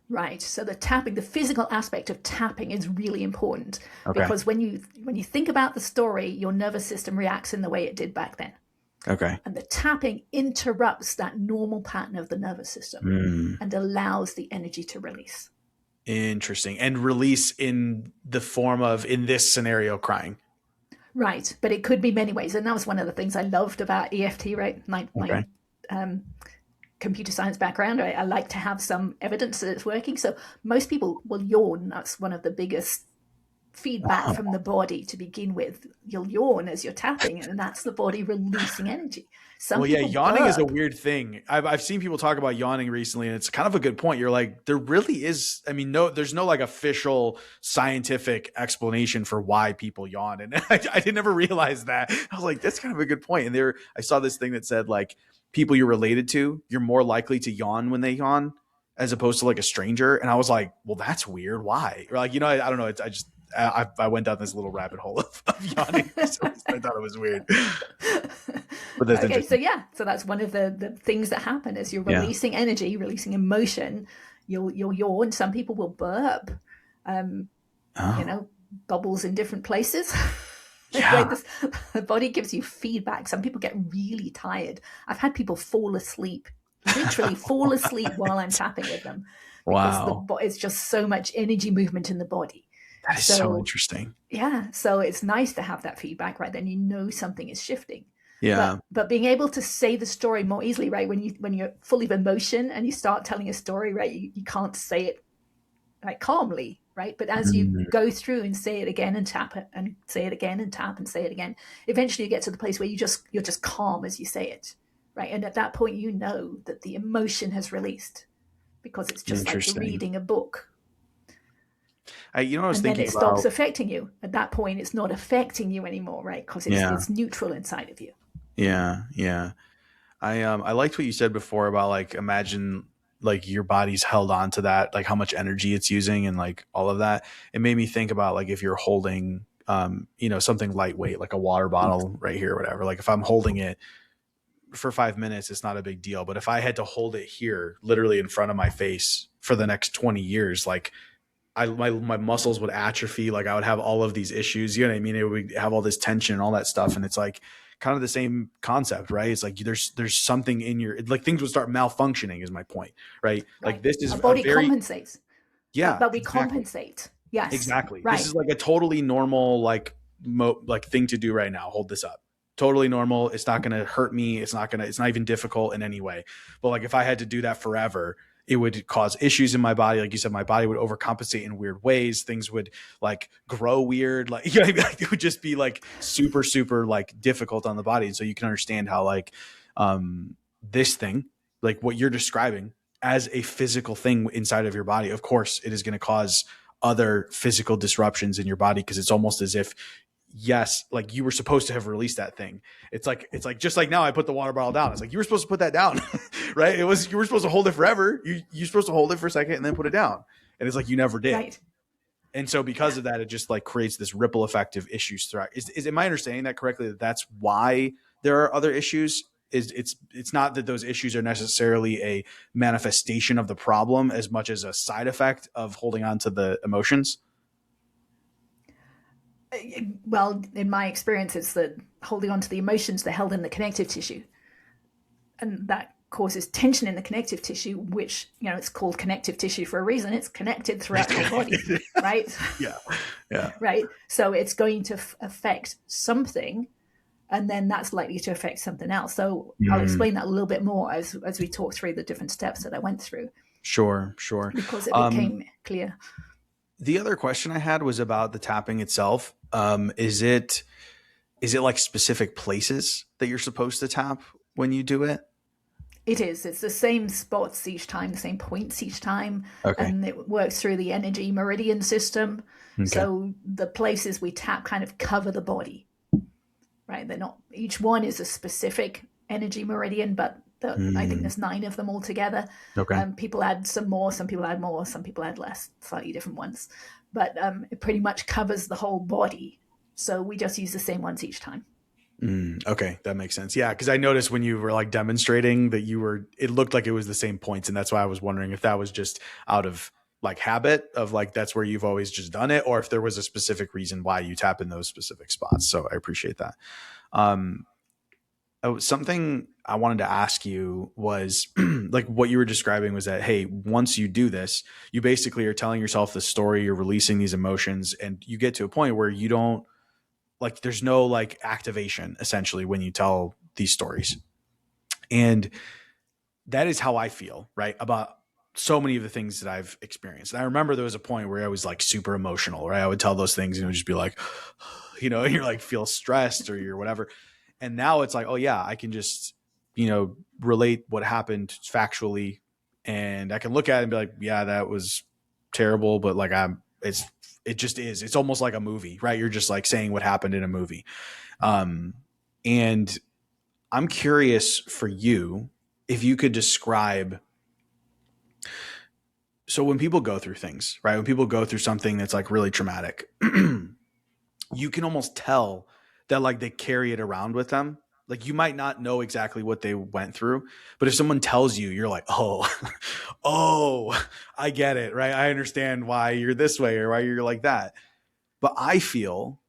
Right. So the tapping, the physical aspect of tapping is really important Okay. because when you think about the story, your nervous system reacts in the way it did back then. Okay. And the tapping interrupts that normal pattern of the nervous system Mm. and allows the energy to release. Interesting. And release in the form of, in this scenario, crying. Right. But it could be many ways. And that was one of the things I loved about EFT, right? My Okay. um, computer science background. I like to have some evidence that it's working. So most people will yawn. That's one of the biggest feedback from Oh. the body to begin with. You'll yawn as you're tapping, and that's the body releasing energy. Some Well, yeah, people yawning is a burp. weird thing. I've seen people talk about yawning recently, and it's kind of a good point. You're like, there really is. I mean, no, there's no like official scientific explanation for why people yawn, and I didn't ever realize that. I was like, that's kind of a good point. And there, I saw this thing that said like people you're related to, you're more likely to yawn when they yawn as opposed to like a stranger. And I was like, well, that's weird. Why? Or like, I don't know. It's, I just I went down this little rabbit hole of yawning recently. So I thought it was weird, but that's Okay, so interesting. yeah, so that's one of the things that happen as you're Yeah. releasing energy, releasing emotion. You'll yawn. Some people will burp. Um, you Oh, know, bubbles in different places. yeah. Right, the body gives you feedback. Some people get really tired. I've had people fall asleep, literally fall asleep while I'm tapping with them, because Wow. it's just so much energy movement in the body. That is so So interesting. yeah, so it's nice to have that feedback, right? Then you know something is shifting. Yeah. But being able to say the story more easily, right? When you're full of emotion and you start telling a story, right? You can't say it like calmly, right? But as you Mm, go through and say it again and tap it and say it again and tap and say it again, eventually you get to the place where you're just calm as you say it, right? And at that point, you know that the emotion has released because it's just like you're interesting. reading a book. You know what I was And then thinking it stops about? affecting you. At that point, it's not affecting you anymore, right? Because Yeah, it's neutral inside of you. yeah. I liked what you said before about like imagine like your body's held on to that, like how much energy it's using and like all of that. It made me think about like if you're holding something lightweight like a water bottle right here or whatever. Like if I'm holding it for 5 minutes, it's not a big deal. But if I had to hold it here, literally in front of my face for the next 20 years, like my muscles would atrophy. Like I would have all of these issues. You know what I mean? It would have all this tension and all that stuff. And it's like kind of the same concept, right? It's like there's something in your like things would start malfunctioning. Is my point, right? Like Right. this Our is a body very compensates, yeah, but we exactly. compensate. Yes. Exactly. This Right. is like a totally normal like thing to do right now. Hold this up. Totally normal. It's not going to hurt me. It's not even difficult in any way. But like if I had to do that forever, it would cause issues in my body. Like you said, my body would overcompensate in weird ways. Things would like grow weird. Like, you know, like it would just be like super, super like difficult on the body. And so you can understand how like this thing, like what you're describing as a physical thing inside of your body, of course, it is going to cause other physical disruptions in your body because it's almost as if yes, like you were supposed to have released that thing. It's like just like now I put the water bottle down. It's like you were supposed to put that down, right? It was you were supposed to hold it forever. You're supposed to hold it for a second and then put it down. And it's like you never did. Right. And so because Yeah. of that, it just like creates this ripple effect of issues throughout. Is am I understanding that correctly? That that's why there are other issues. Is it's not that those issues are necessarily a manifestation of the problem as much as a side effect of holding on to the emotions. Well, in my experience, it's the holding on to the emotions that are held in the connective tissue. And that causes tension in the connective tissue, which, it's called connective tissue for a reason. It's connected throughout your body, right? Yeah, yeah. Right. So it's going to affect something, and then that's likely to affect something else. So I'll Mm, explain that a little bit more as we talk through the different steps that I went through, sure, sure. because it Um, became clear. the other question I had was about the tapping itself. Is it like specific places that you're supposed to tap when you do it? It is. It's the same spots each time, the same points each time, Okay. and it works through the energy meridian system. Okay. So the places we tap kind of cover the body, right? They're not, each one is a specific energy meridian, but I think Mm, there's 9 of them altogether. okay. People add some more, some people add more, some people add less, slightly different ones. But it pretty much covers the whole body. So we just use the same ones each time. Okay, that makes sense. Yeah, because I noticed when you were like demonstrating that it looked like it was the same points, and that's why I was wondering if that was just out of like habit of like that's where you've always just done it, or if there was a specific reason why you tap in those specific spots. So I appreciate that. Um, something I wanted to ask you was like what you were describing was that hey, once you do this, you basically are telling yourself the story, you're releasing these emotions, and you get to a point where you don't like there's no like activation essentially when you tell these stories. And that is how I feel, right? About so many of the things that I've experienced. And I remember there was a point where I was like super emotional, right? I would tell those things and it would just be like, and you're like feel stressed or you're whatever. And now it's like, oh yeah, I can just, relate what happened factually and I can look at it and be like, yeah, that was terrible, but like it just is. It's almost like a movie, right? You're just like saying what happened in a movie. Um, and I'm curious for you if you could describe. So when people go through things, right? When people go through something that's like really traumatic, you can almost tell that like they carry it around with them. Like you might not know exactly what they went through, but if someone tells you, you're like, oh, oh, I get it, right? I understand why you're this way or why you're like that. But I feel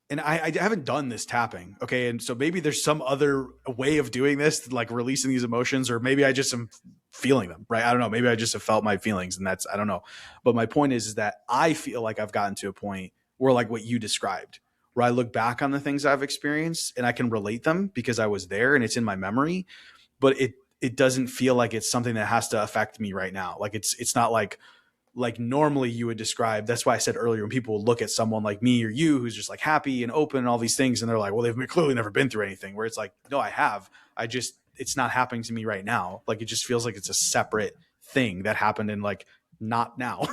and I haven't done this tapping. Okay. And so maybe there's some other way of doing this, like releasing these emotions, or maybe I just am feeling them, right? I don't know. Maybe I just have felt my feelings and I don't know. But my point is that I feel like I've gotten to a point where like what you described, where I look back on the things I've experienced and I can relate them because I was there and it's in my memory, but it doesn't feel like it's something that has to affect me right now. Like it's not like normally you would describe. That's why I said earlier when people will look at someone like me or you who's just like happy and open and all these things and they're like, well, they've clearly never been through anything, where it's like, no, I have. I just it's not happening to me right now. Like it just feels like it's a separate thing that happened in like not now.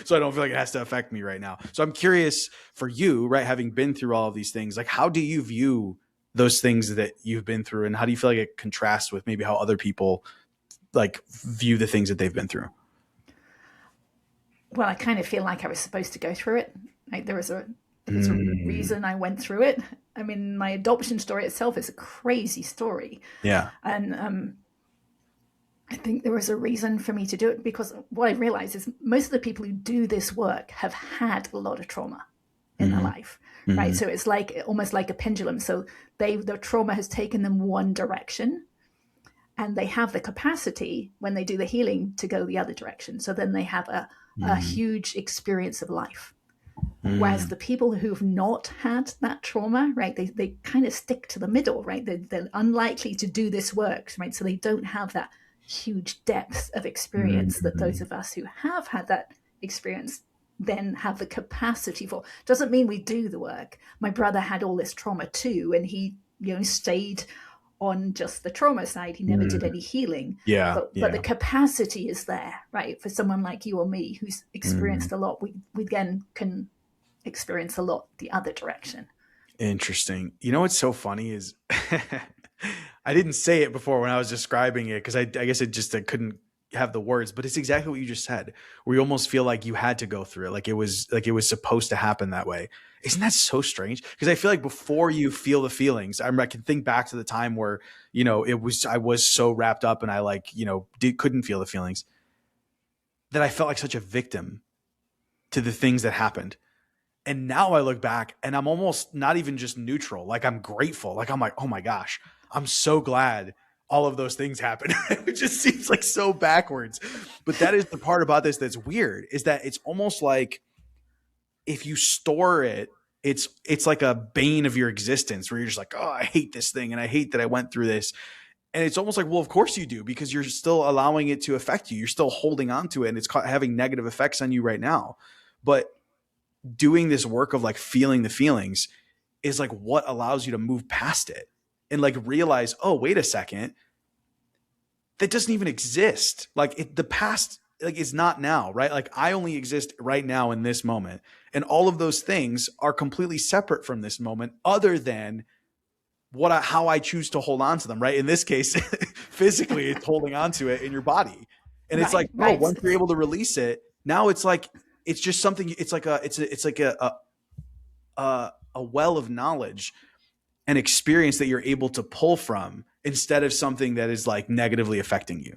So I don't feel like it has to affect me right now. So I'm curious for you, right, having been through all of these things, like how do you view those things that you've been through, and how do you feel like it contrasts with maybe how other people like view the things that they've been through? Well, I kind of feel like I was supposed to go through it. Like there was a Mm, reason I went through it. I mean, my adoption story itself is a crazy story, yeah. and I think there was a reason for me to do it, because what I realized is most of the people who do this work have had a lot of trauma in their Hmm. life, right? Hmm. So it's like almost like a pendulum. So the trauma has taken them one direction, and they have the capacity when they do the healing to go the other direction. So then they have a Hmm. huge experience of life. Whereas Hmm. the people who've not had that trauma, right, they kind of stick to the middle, right? They're unlikely to do this work, right? So they don't have that huge depth of experience that those Hmm. of us who have had that experience then have the capacity for. Doesn't mean we do the work. My brother had all this trauma too, and he, stayed on just the trauma side. He never did Hmm. any healing. Yeah. But the Yeah. capacity is there, right? For someone like you or me who's Hmm. experienced a lot, we again can experience a lot the other direction. Interesting. You know what's so funny is I didn't say it before when I was describing it because I guess I couldn't have the words, but it's exactly what you just said. Where you almost feel like you had to go through it, like it was supposed to happen that way. Isn't that so strange? Because I feel like before you feel the feelings, I can think back to the time where I was so wrapped up and I couldn't feel the feelings that I felt like such a victim to the things that happened. And now I look back and I'm almost not even just neutral. Like I'm grateful. Like I'm like, oh my gosh, I'm so glad all of those things happened. It just seems like so backwards. But that is the part about this that's weird, is that it's almost like if you store it, it's like a bane of your existence where you're just like, oh, I hate this thing and I hate that I went through this. And it's almost like, well, of course you do, because you're still allowing it to affect you. You're still holding on to it and it's having negative effects on you right now. But doing this work of like feeling the feelings is like what allows you to move past it and like realize, oh, wait a second, that doesn't even exist. Like the past, like is not now, right? Like I only exist right now in this moment. And all of those things are completely separate from this moment, other than how I choose to hold on to them, right? In this case, physically, it's holding on to it in your body. And it's like, Right, oh, right. once you're able to release it, now it's like it's just something. It's like a well of knowledge and experience that you're able to pull from instead of something that is like negatively affecting you.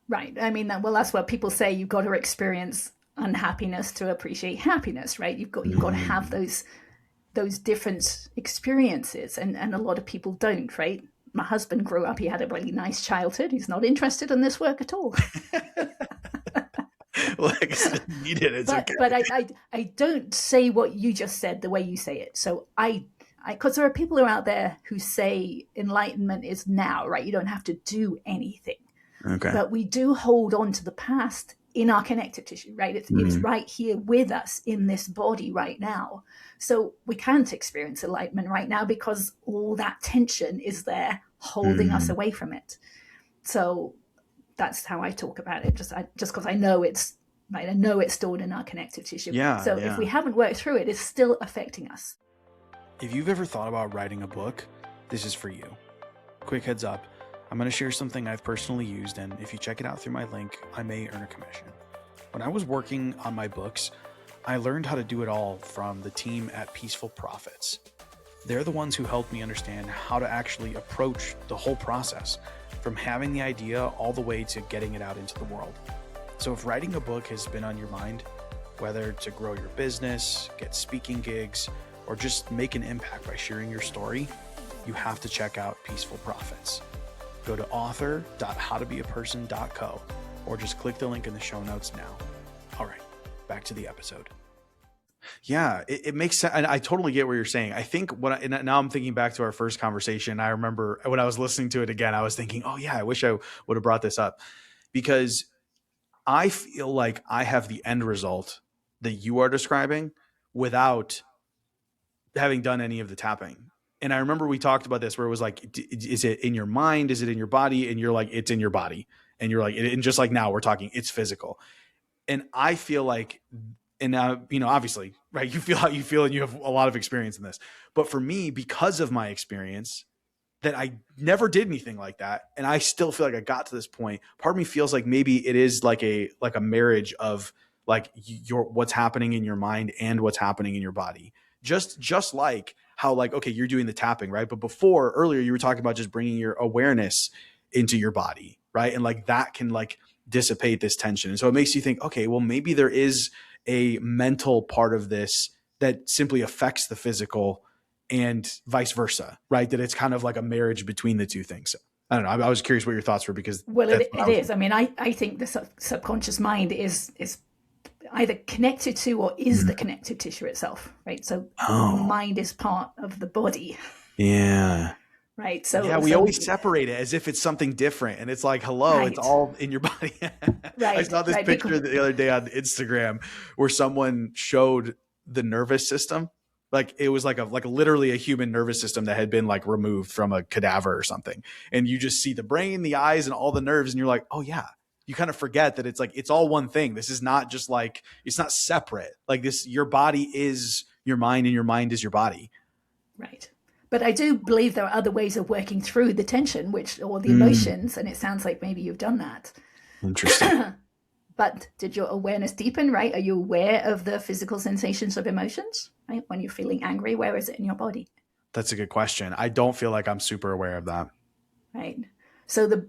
Right. I mean, that's what people say. You've got to experience unhappiness to appreciate happiness, right? You've got to have Mm. those different experiences, and a lot of people don't, right? My husband grew up, he had a really nice childhood. He's not interested in this work at all. Like I said, you did. It's okay. But I don't say what you just said the way you say it. So because there are people who are out there who say enlightenment is now, right? You don't have to do anything, Okay. but we do hold on to the past in our connective tissue, right? It's Mm. right here with us in this body right now. So we can't experience enlightenment right now because all that tension is there holding us Mm. away from it. So that's how I talk about it. Just because I know it's, right, I know it's stored in our connective tissue. Yeah. So if we Yeah. haven't worked through it, it's still affecting us. If you've ever thought about writing a book, this is for you. Quick heads up, I'm going to share something I've personally used, and if you check it out through my link, I may earn a commission. When I was working on my books, I learned how to do it all from the team at Peaceful Profits. They're the ones who helped me understand how to actually approach the whole process, from having the idea all the way to getting it out into the world. So if writing a book has been on your mind, whether to grow your business, get speaking gigs, or just make an impact by sharing your story, you have to check out Peaceful Profits. Go to author.howtobeaperson.co or just click the link in the show notes now. All right, back to the episode. Yeah, it makes sense. And I totally get what you're saying. I think and now I'm thinking back to our first conversation. I remember when I was listening to it again, I was thinking, oh, yeah, I wish I would have brought this up, because I feel like I have the end result that you are describing without having done any of the tapping. And I remember we talked about this where it was like, is it in your mind? Is it in your body? And you're like, it's in your body. And you're like, and just like now we're talking, it's physical. And I feel like, and now, obviously, right, you feel how you feel and you have a lot of experience in this. But for me, because of my experience, that I never did anything like that, and I still feel like I got to this point. Part of me feels like maybe it is like a marriage of like your what's happening in your mind and what's happening in your body. Just like how, like, okay, you're doing the tapping, right? But before, earlier, you were talking about just bringing your awareness into your body, right? And like that can like dissipate this tension. And so it makes you think, okay, well, maybe there is a mental part of this that simply affects the physical and vice versa, right? That it's kind of like a marriage between the two things. I don't know. I was curious what your thoughts were, because Well, that's what I it was is. thinking. I mean, I think the subconscious mind is either connected to or is the Mhm. connective tissue itself, right? So the Oh, mind is part of the body, yeah. right? Yeah, So we always separate it as if it's something different. And it's like, hello, it's right, all in your body. I right, saw this right. Because picture the other day on Instagram where someone showed the nervous system. Like it was like literally a human nervous system that had been like removed from a cadaver or something. And you just see the brain, the eyes, and all the nerves, and you're like, oh yeah. You kind of forget that it's like it's all one thing. This is not just like it's not separate. Like this, your body is your mind, and your mind is your body. right. But I do believe there are other ways of working through the tension, which or the Mm, emotions, and it sounds like maybe you've done that. interesting. But did your awareness deepen, right? Are you aware of the physical sensations of emotions, right? When you're feeling angry, where is it in your body, That's a good question. I don't feel like I'm super aware of that. right? So the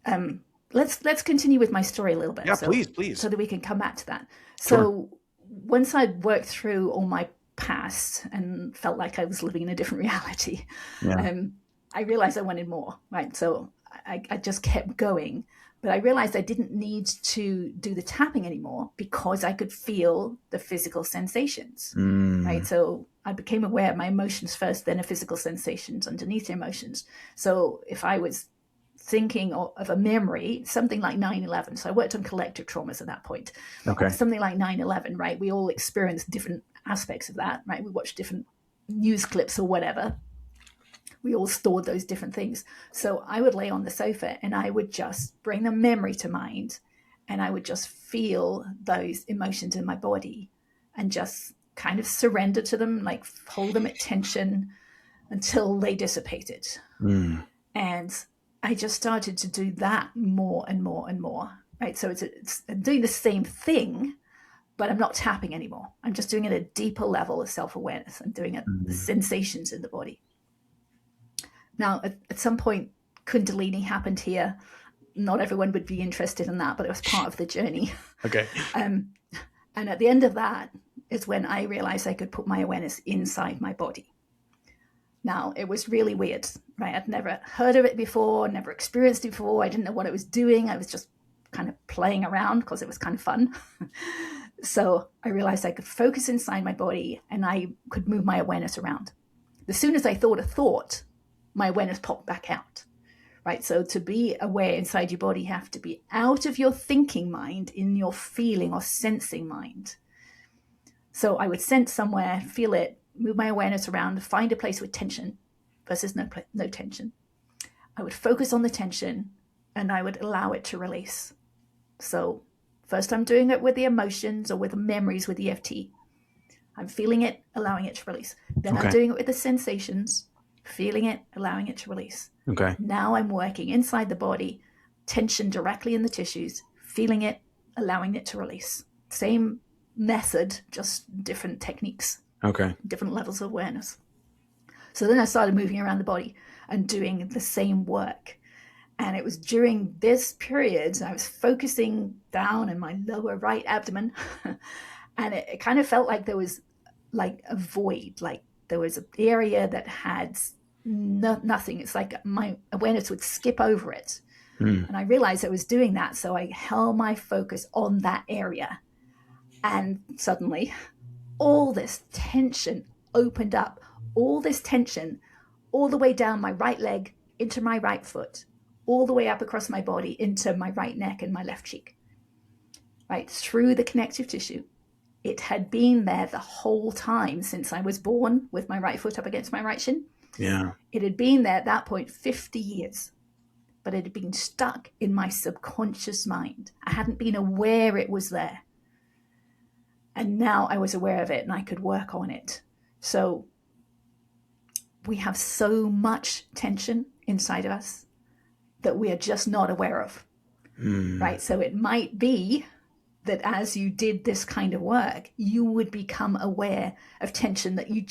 um, let's continue with my story a little bit, Yeah, so please, please. that we can come back to that. Sure. So once I'd worked through all my past and felt like I was living in a different reality, Yeah. um, I realized I wanted more, right? So I just kept going, but I realized I didn't need to do the tapping anymore because I could feel the physical sensations, right? Mm, So I became aware of my emotions first, then of physical sensations underneath the emotions. So if I was thinking of a memory, something like 9/11. So I worked on collective traumas at that point. okay. Something like 9/11, right? We all experience different aspects of that, right? We watch different news clips or whatever. We all stored those different things. So I would lay on the sofa and I would just bring the memory to mind and I would just feel those emotions in my body and just kind of surrender to them, like hold them at tension until they dissipated. Mm, And I just started to do that more and more and more. Right. So it's doing the same thing, but I'm not tapping anymore. I'm just doing it at a deeper level of self awareness. I'm doing it the mm. sensations in the body. Now, at some point, Kundalini happened here. Not everyone would be interested in that, but it was part of the journey. Okay. Um, and at the end of that is when I realized I could put my awareness inside my body. Now, it was really weird, right? I'd never heard of it before, never experienced it before. I didn't know what I was doing. I was just kind of playing around because it was kind of fun. So I realized I could focus inside my body and I could move my awareness around. As soon as I thought a thought, my awareness popped back out, right? So to be aware inside your body, you have to be out of your thinking mind, in your feeling or sensing mind. So I would sense somewhere, feel it, move my awareness around, find a place with tension versus no tension. I would focus on the tension and I would allow it to release. So first I'm doing it with the emotions or with the memories with EFT. I'm feeling it, allowing it to release. Then I'm Okay. doing it with the sensations, feeling it, allowing it to release. Okay. Now I'm working inside the body, tension directly in the tissues, feeling it, allowing it to release. Same method, just different techniques, Okay. different levels of awareness. So then I started moving around the body and doing the same work. And it was during this period I was focusing down in my lower right abdomen. And it kind of felt like there was like a void, like there was an area that had nothing. It's like my awareness would skip over it. Mm, And I realized I was doing that. So I held my focus on that area. And suddenly, all this tension opened up, all this tension, all the way down my right leg into my right foot, all the way up across my body into my right neck and my left cheek, right through the connective tissue. It had been there the whole time since I was born with my right foot up against my right shin. yeah. It had been there at that point 50 years. but it had been stuck in my subconscious mind. I hadn't been aware it was there. And now I was aware of it and I could work on it. So we have so much tension inside of us that we are just not aware of. Right? So it might be that as you did this kind of work, you would become aware of tension that you're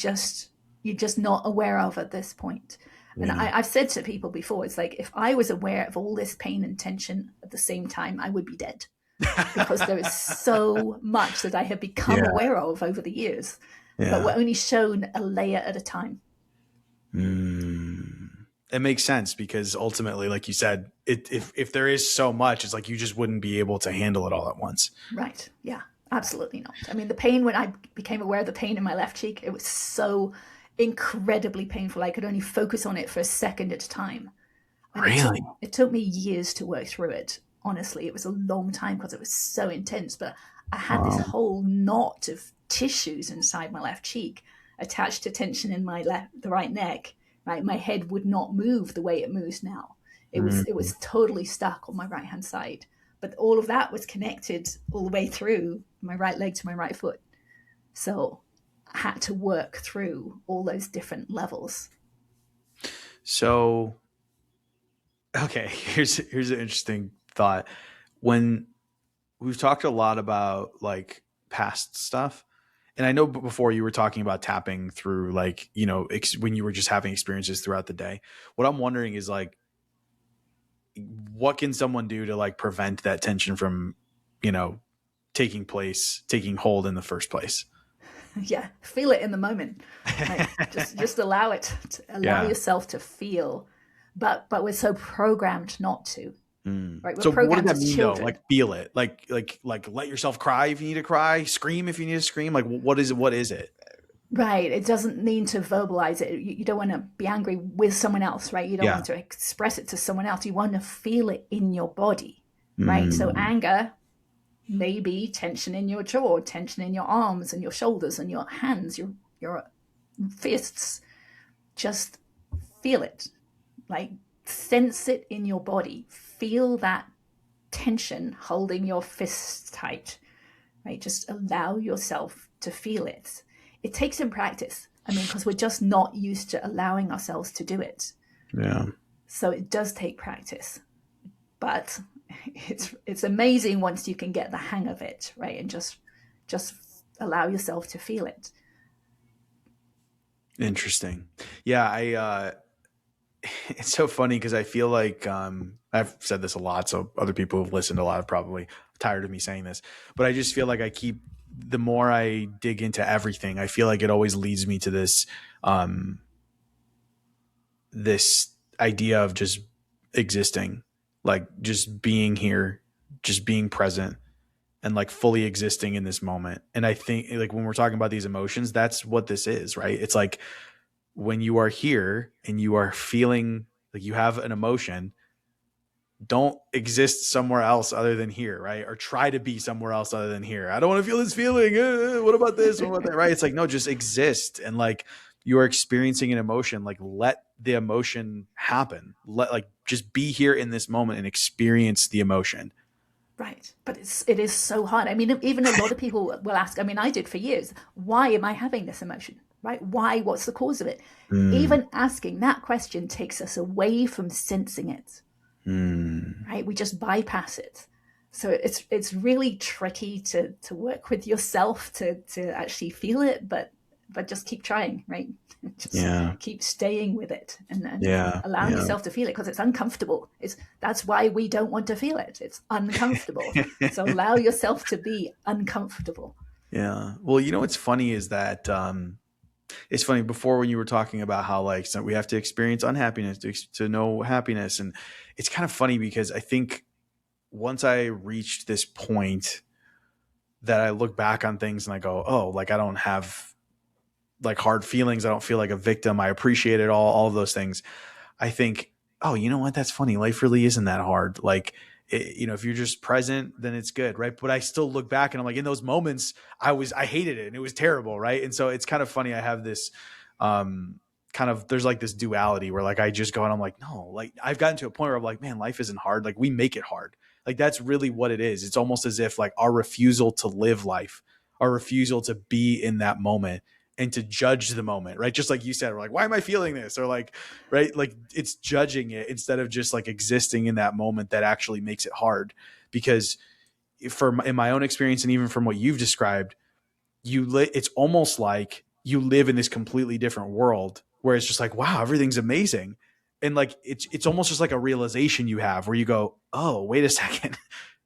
just not aware of at this point. And Yeah. I've said to people before, it's like if I was aware of all this pain and tension at the same time, I would be dead, because there is so much that I have become Yeah. aware of over the years, but Yeah. we're only shown a layer at a time. It makes sense because ultimately, like you said, if there is so much, it's like you just wouldn't be able to handle it all at once. Right. Yeah, absolutely not. I mean, the pain, when I became aware of the pain in my left cheek, it was so incredibly painful. I could only focus on it for a second at a time. And Really? it took me years to work through it. Honestly, it was a long time because it was so intense. But I had this Wow. whole knot of tissues inside my left cheek attached to tension in the right neck. Right, my head would not move the way it moves now. It was totally stuck on my right hand side. But all of that was connected all the way through my right leg to my right foot. So I had to work through all those different levels. So, okay, here's an interesting thought. When we've talked a lot about like past stuff, and I know before you were talking about tapping through like, when you were just having experiences throughout the day. What I'm wondering is like, what can someone do to like prevent that tension from, you know, taking hold in the first place? Yeah, feel it in the moment. Like just allow it. Allow Yeah. yourself to feel. But we're so programmed not to. Right? We're So what does programmed that as mean though? children. Like feel it. Like let yourself cry if you need to cry, scream if you need to scream. Like what is it? What is it? Right. It doesn't mean to verbalize it. You don't want to be angry with someone else, right? You don't Yeah. want to express it to someone else. You want to feel it in your body, right? So Mm, anger may be tension in your jaw, tension in your arms and your shoulders and your hands, your fists. Just feel it. Like sense it in your body. Feel that tension holding your fists tight, right? Just allow yourself to feel it. It takes some practice. I mean, because we're just not used to allowing ourselves to do it. yeah. So it does take practice. But it's amazing once you can get the hang of it, right? And just allow yourself to feel it. Interesting. Yeah, it's so funny because I feel like I've said this a lot, so other people who've listened a lot are probably tired of me saying this, but I just feel like the more I dig into everything, I feel like it always leads me to um, this idea of just existing, like just being here, just being present, and like fully existing in this moment. And I think like when we're talking about these emotions, that's what this is, right? It's like when you are here and you are feeling like you have an emotion, don't exist somewhere else other than here, right? Or try to be somewhere else other than here. I don't want to feel this feeling. What about this? What about that? Right? It's like, no, just exist. And like you are experiencing an emotion, like let the emotion happen. Let like just be here in this moment and experience the emotion. Right. But it is so hard. I mean, even a lot of people will ask, I mean, I did for years, why am I having this emotion? Right? Why? What's the cause of it? Mm, Even asking that question takes us away from sensing it. mm. Right? We just bypass it. So it's really tricky to work with yourself to actually feel it, but just keep trying, right? Just Yeah. keep staying with it and Yeah. allowing Yeah. yourself to feel it, because it's uncomfortable. That's why we don't want to feel it. It's uncomfortable. So allow yourself to be uncomfortable. Yeah. Well, what's funny is that it's funny before when you were talking about how like so we have to experience unhappiness to know happiness, and it's kind of funny because I think once I reached this point that I look back on things and I go, oh, like I don't have like hard feelings. I don't feel like a victim. I appreciate it all of those things. I think, oh, you know what? That's funny. Life really isn't that hard. Like, if you're just present, then it's good. Right. But I still look back and I'm like, in those moments, I hated it and it was terrible. Right. And so it's kind of funny. I have this, kind of, there's like this duality where like I just go and I'm like, no, like I've gotten to a point where I'm like, man, life isn't hard. Like we make it hard. Like that's really what it is. It's almost as if like our refusal to live life, our refusal to be in that moment and to judge the moment, right? Just like you said, we're like, why am I feeling this? Or like, right? Like it's judging it instead of just like existing in that moment that actually makes it hard. Because in my own experience, and even from what you've described, it's almost like you live in this completely different world where it's just like, wow, everything's amazing. And like, it's almost just like a realization you have where you go, oh, wait a second,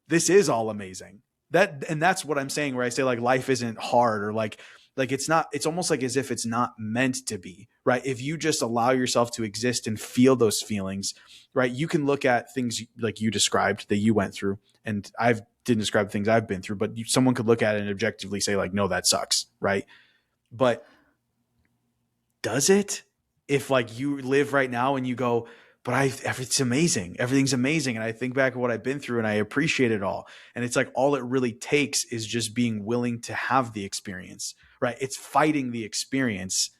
this is all amazing. And that's what I'm saying, where I say like life isn't hard, or like it's not, it's almost like as if it's not meant to be, right? If you just allow yourself to exist and feel those feelings, right? You can look at things like you described that you went through, and I've didn't describe things I've been through, but someone could look at it and objectively say like, no, that sucks. Right. But does it? If like you live right now and you go, but it's amazing. Everything's amazing. And I think back of what I've been through and I appreciate it all. And it's like, all it really takes is just being willing to have the experience, right? It's fighting the experience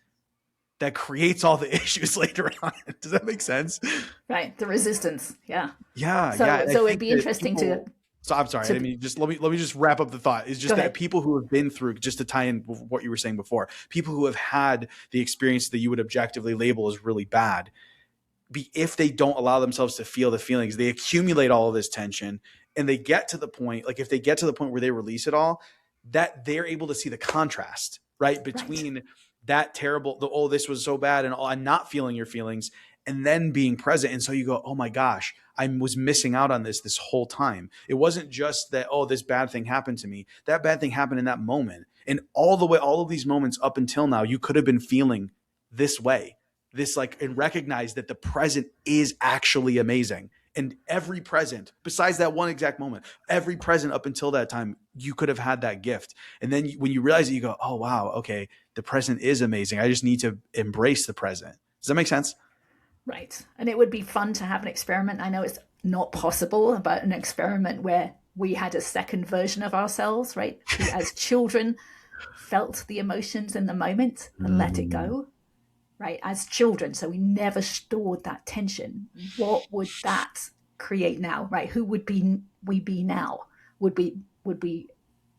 that creates all the issues later on. Does that make sense? Right. The resistance. Yeah. Yeah. Yeah. So And I so it'd think be that interesting people, so I'm sorry. I to mean, just let me just wrap up the thought. It's go just that ahead. people who have been through, just to tie in with what you were saying before, people who have had the experience that you would objectively label as really bad, if they don't allow themselves to feel the feelings, they accumulate all of this tension, and they get to the point, like if they get to the point where they release it all, that they're able to see the contrast, right? Right. Between that terrible, oh, this was so bad, and I'm not feeling your feelings, and then being present. And so you go, oh my gosh, I was missing out on this whole time. It wasn't just that, oh, this bad thing happened to me. That bad thing happened in that moment. And all the way, all of these moments up until now, you could have been feeling this way, this like, and recognize that the present is actually amazing. And every present, besides that one exact moment, every present up until that time, you could have had that gift. And then when you realize it, you go, oh, wow, okay, the present is amazing. I just need to embrace the present. Does that make sense? Right. And it would be fun to have an experiment. I know it's not possible, but an experiment where we had a second version of ourselves, right? Who, as children, felt the emotions in the moment and let it Mm. go, right? As children. So we never stored that tension. What would that create now, right? Who would we be now? Would we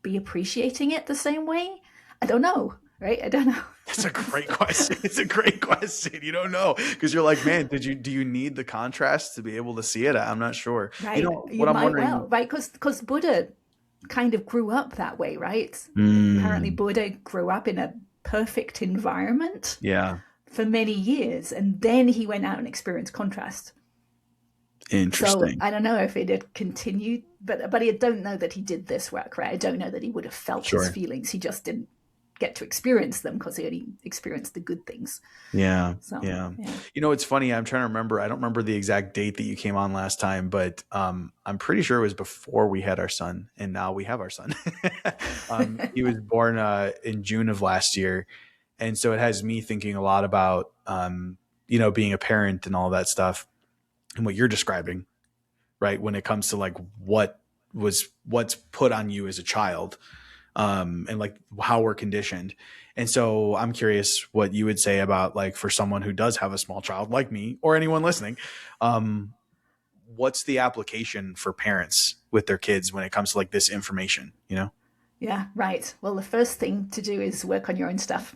be appreciating it the same way? I don't know, right? I don't know. That's a great question. It's a great question. You don't know, because you're like, man, do you need the contrast to be able to see it? I'm not sure. You Right. know You what I'm might well, wondering? right? Because Buddha kind of grew up that way, right? Apparently, Mm, Buddha grew up in a perfect environment yeah, for many years, and then he went out and experienced contrast. So interesting. I don't know if it had continued, but I don't know that he did this work, right? I don't know that he would have felt his Sure. feelings. He just didn't get to experience them because he only experienced the good things. Yeah, So yeah. yeah, You know, it's funny. I'm trying to remember. I don't remember the exact date that you came on last time, but I'm pretty sure it was before we had our son, and now we have our son. He was born in June of last year, and so it has me thinking a lot about being a parent and all that stuff, and what you're describing, right? When it comes to like what's put on you as a child, and like how we're conditioned. And so I'm curious what you would say about, like, for someone who does have a small child like me or anyone listening, um, what's the application for parents with their kids when it comes to like this information, you know? yeah, right. Well, the first thing to do is work on your own stuff.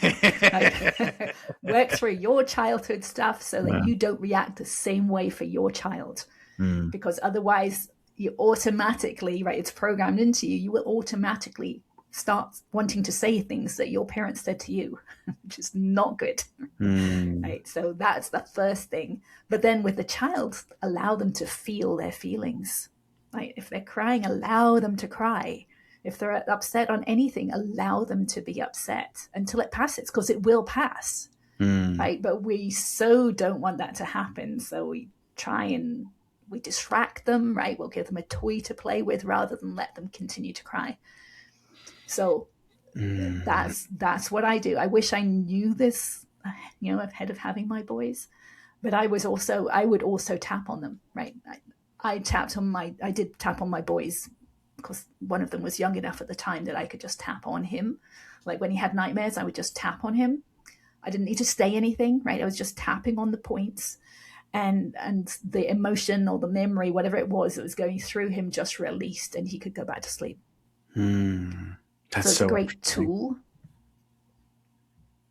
Right? Work through your childhood stuff so that Yeah. you don't react the same way for your child. Mm, Because otherwise, you automatically, right, it's programmed into you, you will automatically start wanting to say things that your parents said to you, which is not good. mm, Right. So that's the first thing. But then with the child, allow them to feel their feelings. Right. If they're crying, allow them to cry. If they're upset on anything, allow them to be upset until it passes, because it will pass. mm, Right. But we so don't want that to happen. So we try and we distract them, right? We'll give them a toy to play with rather than let them continue to cry. So mm. that's what I do. I wish I knew this, ahead of having my boys, but I would also tap on them, right? I did tap on my boys because one of them was young enough at the time that I could just tap on him. Like when he had nightmares, I would just tap on him. I didn't need to say anything, right? I was just tapping on the points, and the emotion or the memory, whatever it was that was going through him, just released, and he could go back to sleep. Hmm. That's So it's a so great interesting. tool.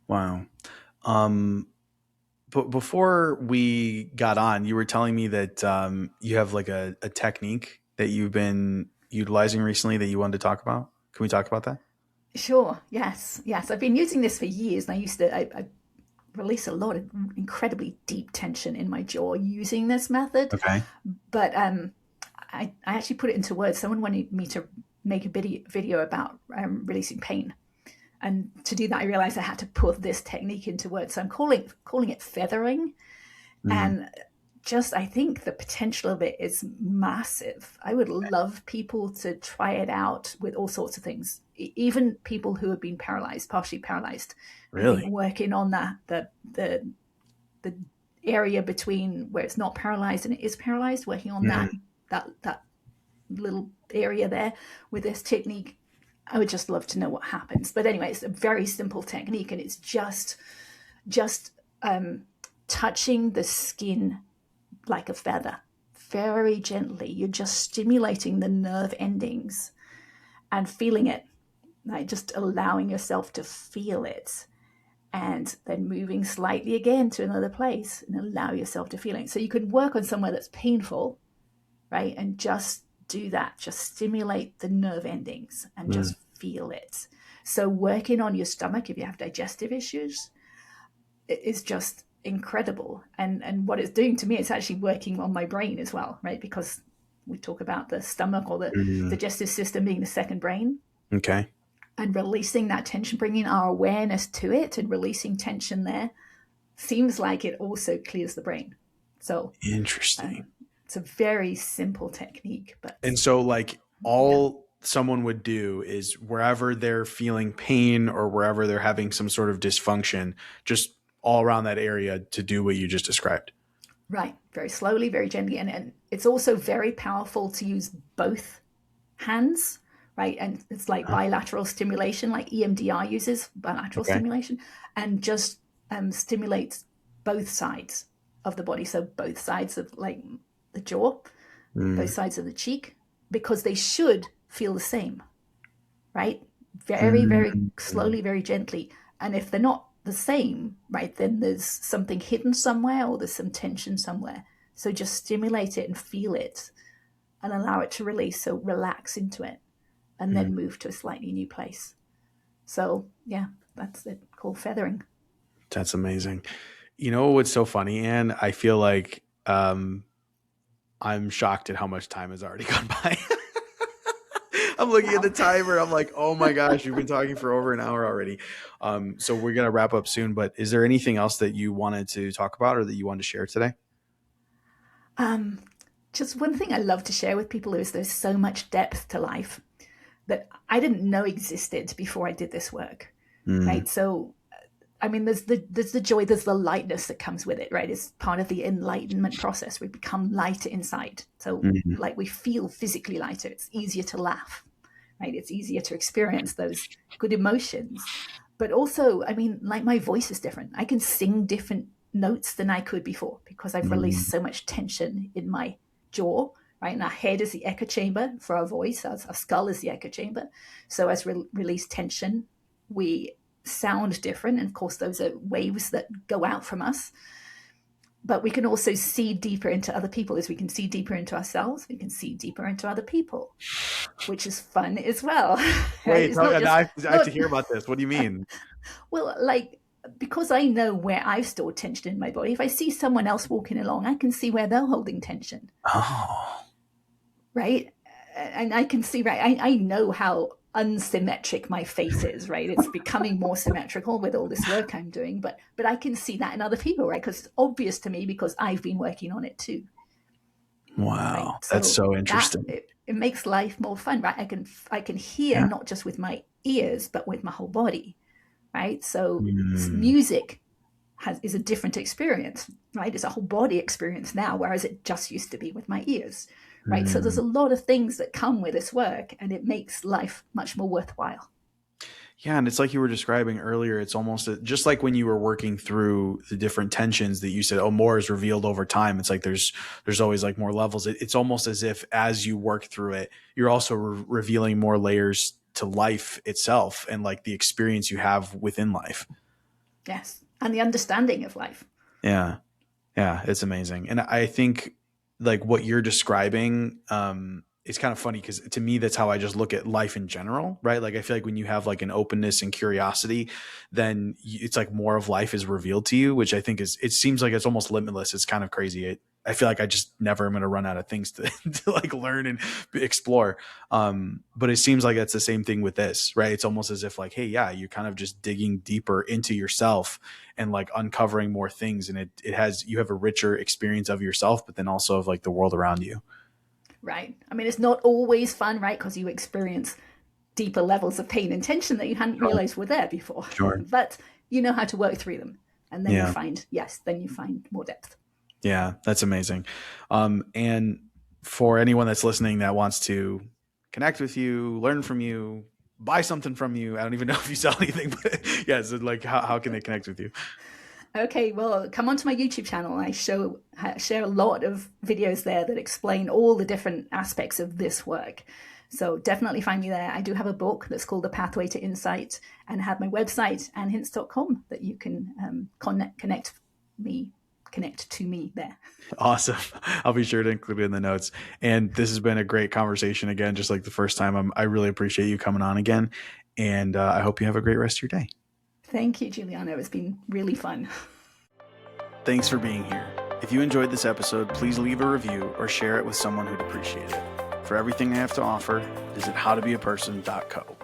Wow. Um, but before we got on, you were telling me that you have like a technique that you've been utilizing recently that you wanted to talk about. Can we talk about that? Sure. Yes. Yes. I've been using this for years, and I release a lot of incredibly deep tension in my jaw using this method. Okay. But I actually put it into words. Someone wanted me to make a video about releasing pain. And to do that, I realized I had to put this technique into words. So I'm calling it feathering. Mm. And just, I think the potential of it is massive. I would love people to try it out with all sorts of things, even people who have been paralyzed, partially paralyzed. I think Really? working on that, the area between where it's not paralyzed and it is paralyzed, working on Mm. that little area there with this technique, I would just love to know what happens. But anyway, it's a very simple technique, and it's just touching the skin like a feather, very gently. You're just stimulating the nerve endings and feeling it, like just allowing yourself to feel it, and then moving slightly again to another place and allow yourself to feel it. So you could work on somewhere that's painful, right? And just do that, just stimulate the nerve endings and Mm. just feel it. So working on your stomach if you have digestive issues, it is just incredible. And what it's doing to me, it's actually working on my brain as well, right? Because we talk about the stomach or the Mm. digestive system being the second brain, Okay. and releasing that tension, bringing our awareness to it and releasing tension there seems like it also clears the brain. So Interesting. um, it's a very simple technique, And but so, like, yeah. all someone would do is wherever they're feeling pain or wherever they're having some sort of dysfunction, just all around that area to do what you just described. Right, very slowly, very gently. And it's also very powerful to use both hands, right? And it's like Huh? bilateral stimulation, like EMDR uses bilateral Okay. stimulation, and just stimulates both sides of the body. So both sides of like the jaw, both Mm. sides of the cheek, because they should feel the same, right? Very, very Mm. slowly, very gently. And if they're not the same, right, then there's something hidden somewhere or there's some tension somewhere. So just stimulate it and feel it and allow it to release. So relax into it and Mm. then move to a slightly new place. So, yeah, that's it, called feathering. That's amazing. You know what's so funny, Anne? I feel like I'm shocked at how much time has already gone by. I'm looking at the Wow. timer. I'm like, oh my gosh, you've been talking for over an hour already. So we're gonna wrap up soon. But is there anything else that you wanted to talk about or that you wanted to share today? Um, just one thing I love to share with people is there's so much depth to life that I didn't know existed before I did this work, Mm. right? So I mean, there's the joy, there's the lightness that comes with it, right? It's part of the enlightenment process. We become lighter inside. So, Mm. like, we feel physically lighter. It's easier to laugh, right? It's easier to experience those good emotions. But also, I mean, like, my voice is different. I can sing different notes than I could before because I've Mm. released so much tension in my jaw, right? And our head is the echo chamber for our voice, our skull is the echo chamber. So, as we release tension, we sound different. And of course, those are waves that go out from us. But we can also see deeper into other people. As we can see deeper into ourselves, we can see deeper into other people, which is fun as well. Right? Wait, It's not now just I have to not hear about this. What do you mean? well, like, because I know where I've stored tension in my body. If I see someone else walking along, I can see where they're holding tension, Oh. right? And I can see, right? I know how unsymmetric my face is, right? It's becoming more symmetrical with all this work I'm doing, but I can see that in other people, right? Because it's obvious to me because I've been working on it too, right? Wow. That's So so that interesting. it makes life more fun, right? I can hear Yeah. not just with my ears but with my whole body, right? So Mm. music is a different experience, right? It's a whole body experience now, whereas it just used to be with my ears, right? So there's Mm. a lot of things that come with this work, and it makes life much more worthwhile. Yeah, and it's like you were describing earlier. It's almost just like when you were working through the different tensions that you said, "Oh, more is revealed over time." It's like there's always like more levels. It's almost as if as you work through it, you're also revealing more layers to life itself and like the experience you have within life. Yes. And the understanding of life. Yeah. Yeah, it's amazing. And I think like what you're describing, it's kind of funny because to me, that's how I just look at life in general, right? Like I feel like when you have like an openness and curiosity, then it's like more of life is revealed to you, which I think it seems like it's almost limitless. It's kind of crazy. I feel like I just never am going to run out of things to, to like learn and explore. But it seems like it's the same thing with this, right? It's almost as if like, hey, yeah, you're kind of just digging deeper into yourself and like uncovering more things. And it has, you have a richer experience of yourself, but then also of like the world around you. Right. I mean, it's not always fun, right? Because you experience deeper levels of pain and tension that you hadn't Sure. realized were there before. Sure. But you know how to work through them. And then you Yeah. find, yes, then you find more depth. Yeah. That's amazing. And for anyone that's listening that wants to connect with you, learn from you, buy something from you, I don't even know if you sell anything, but yeah. So like, how can they connect with you? Okay, well, come onto my YouTube channel. I share a lot of videos there that explain all the different aspects of this work. So definitely find me there. I do have a book that's called The Pathway to Insight, and have my website, annhince.com, that you can connect to me there. Awesome. I'll be sure to include it in the notes. And this has been a great conversation again, just like the first time. I really appreciate you coming on again. And I hope you have a great rest of your day. Thank you, Giuliano. It's been really fun. Thanks for being here. If you enjoyed this episode, please leave a review or share it with someone who'd appreciate it. For everything I have to offer, visit howtobeaperson.co.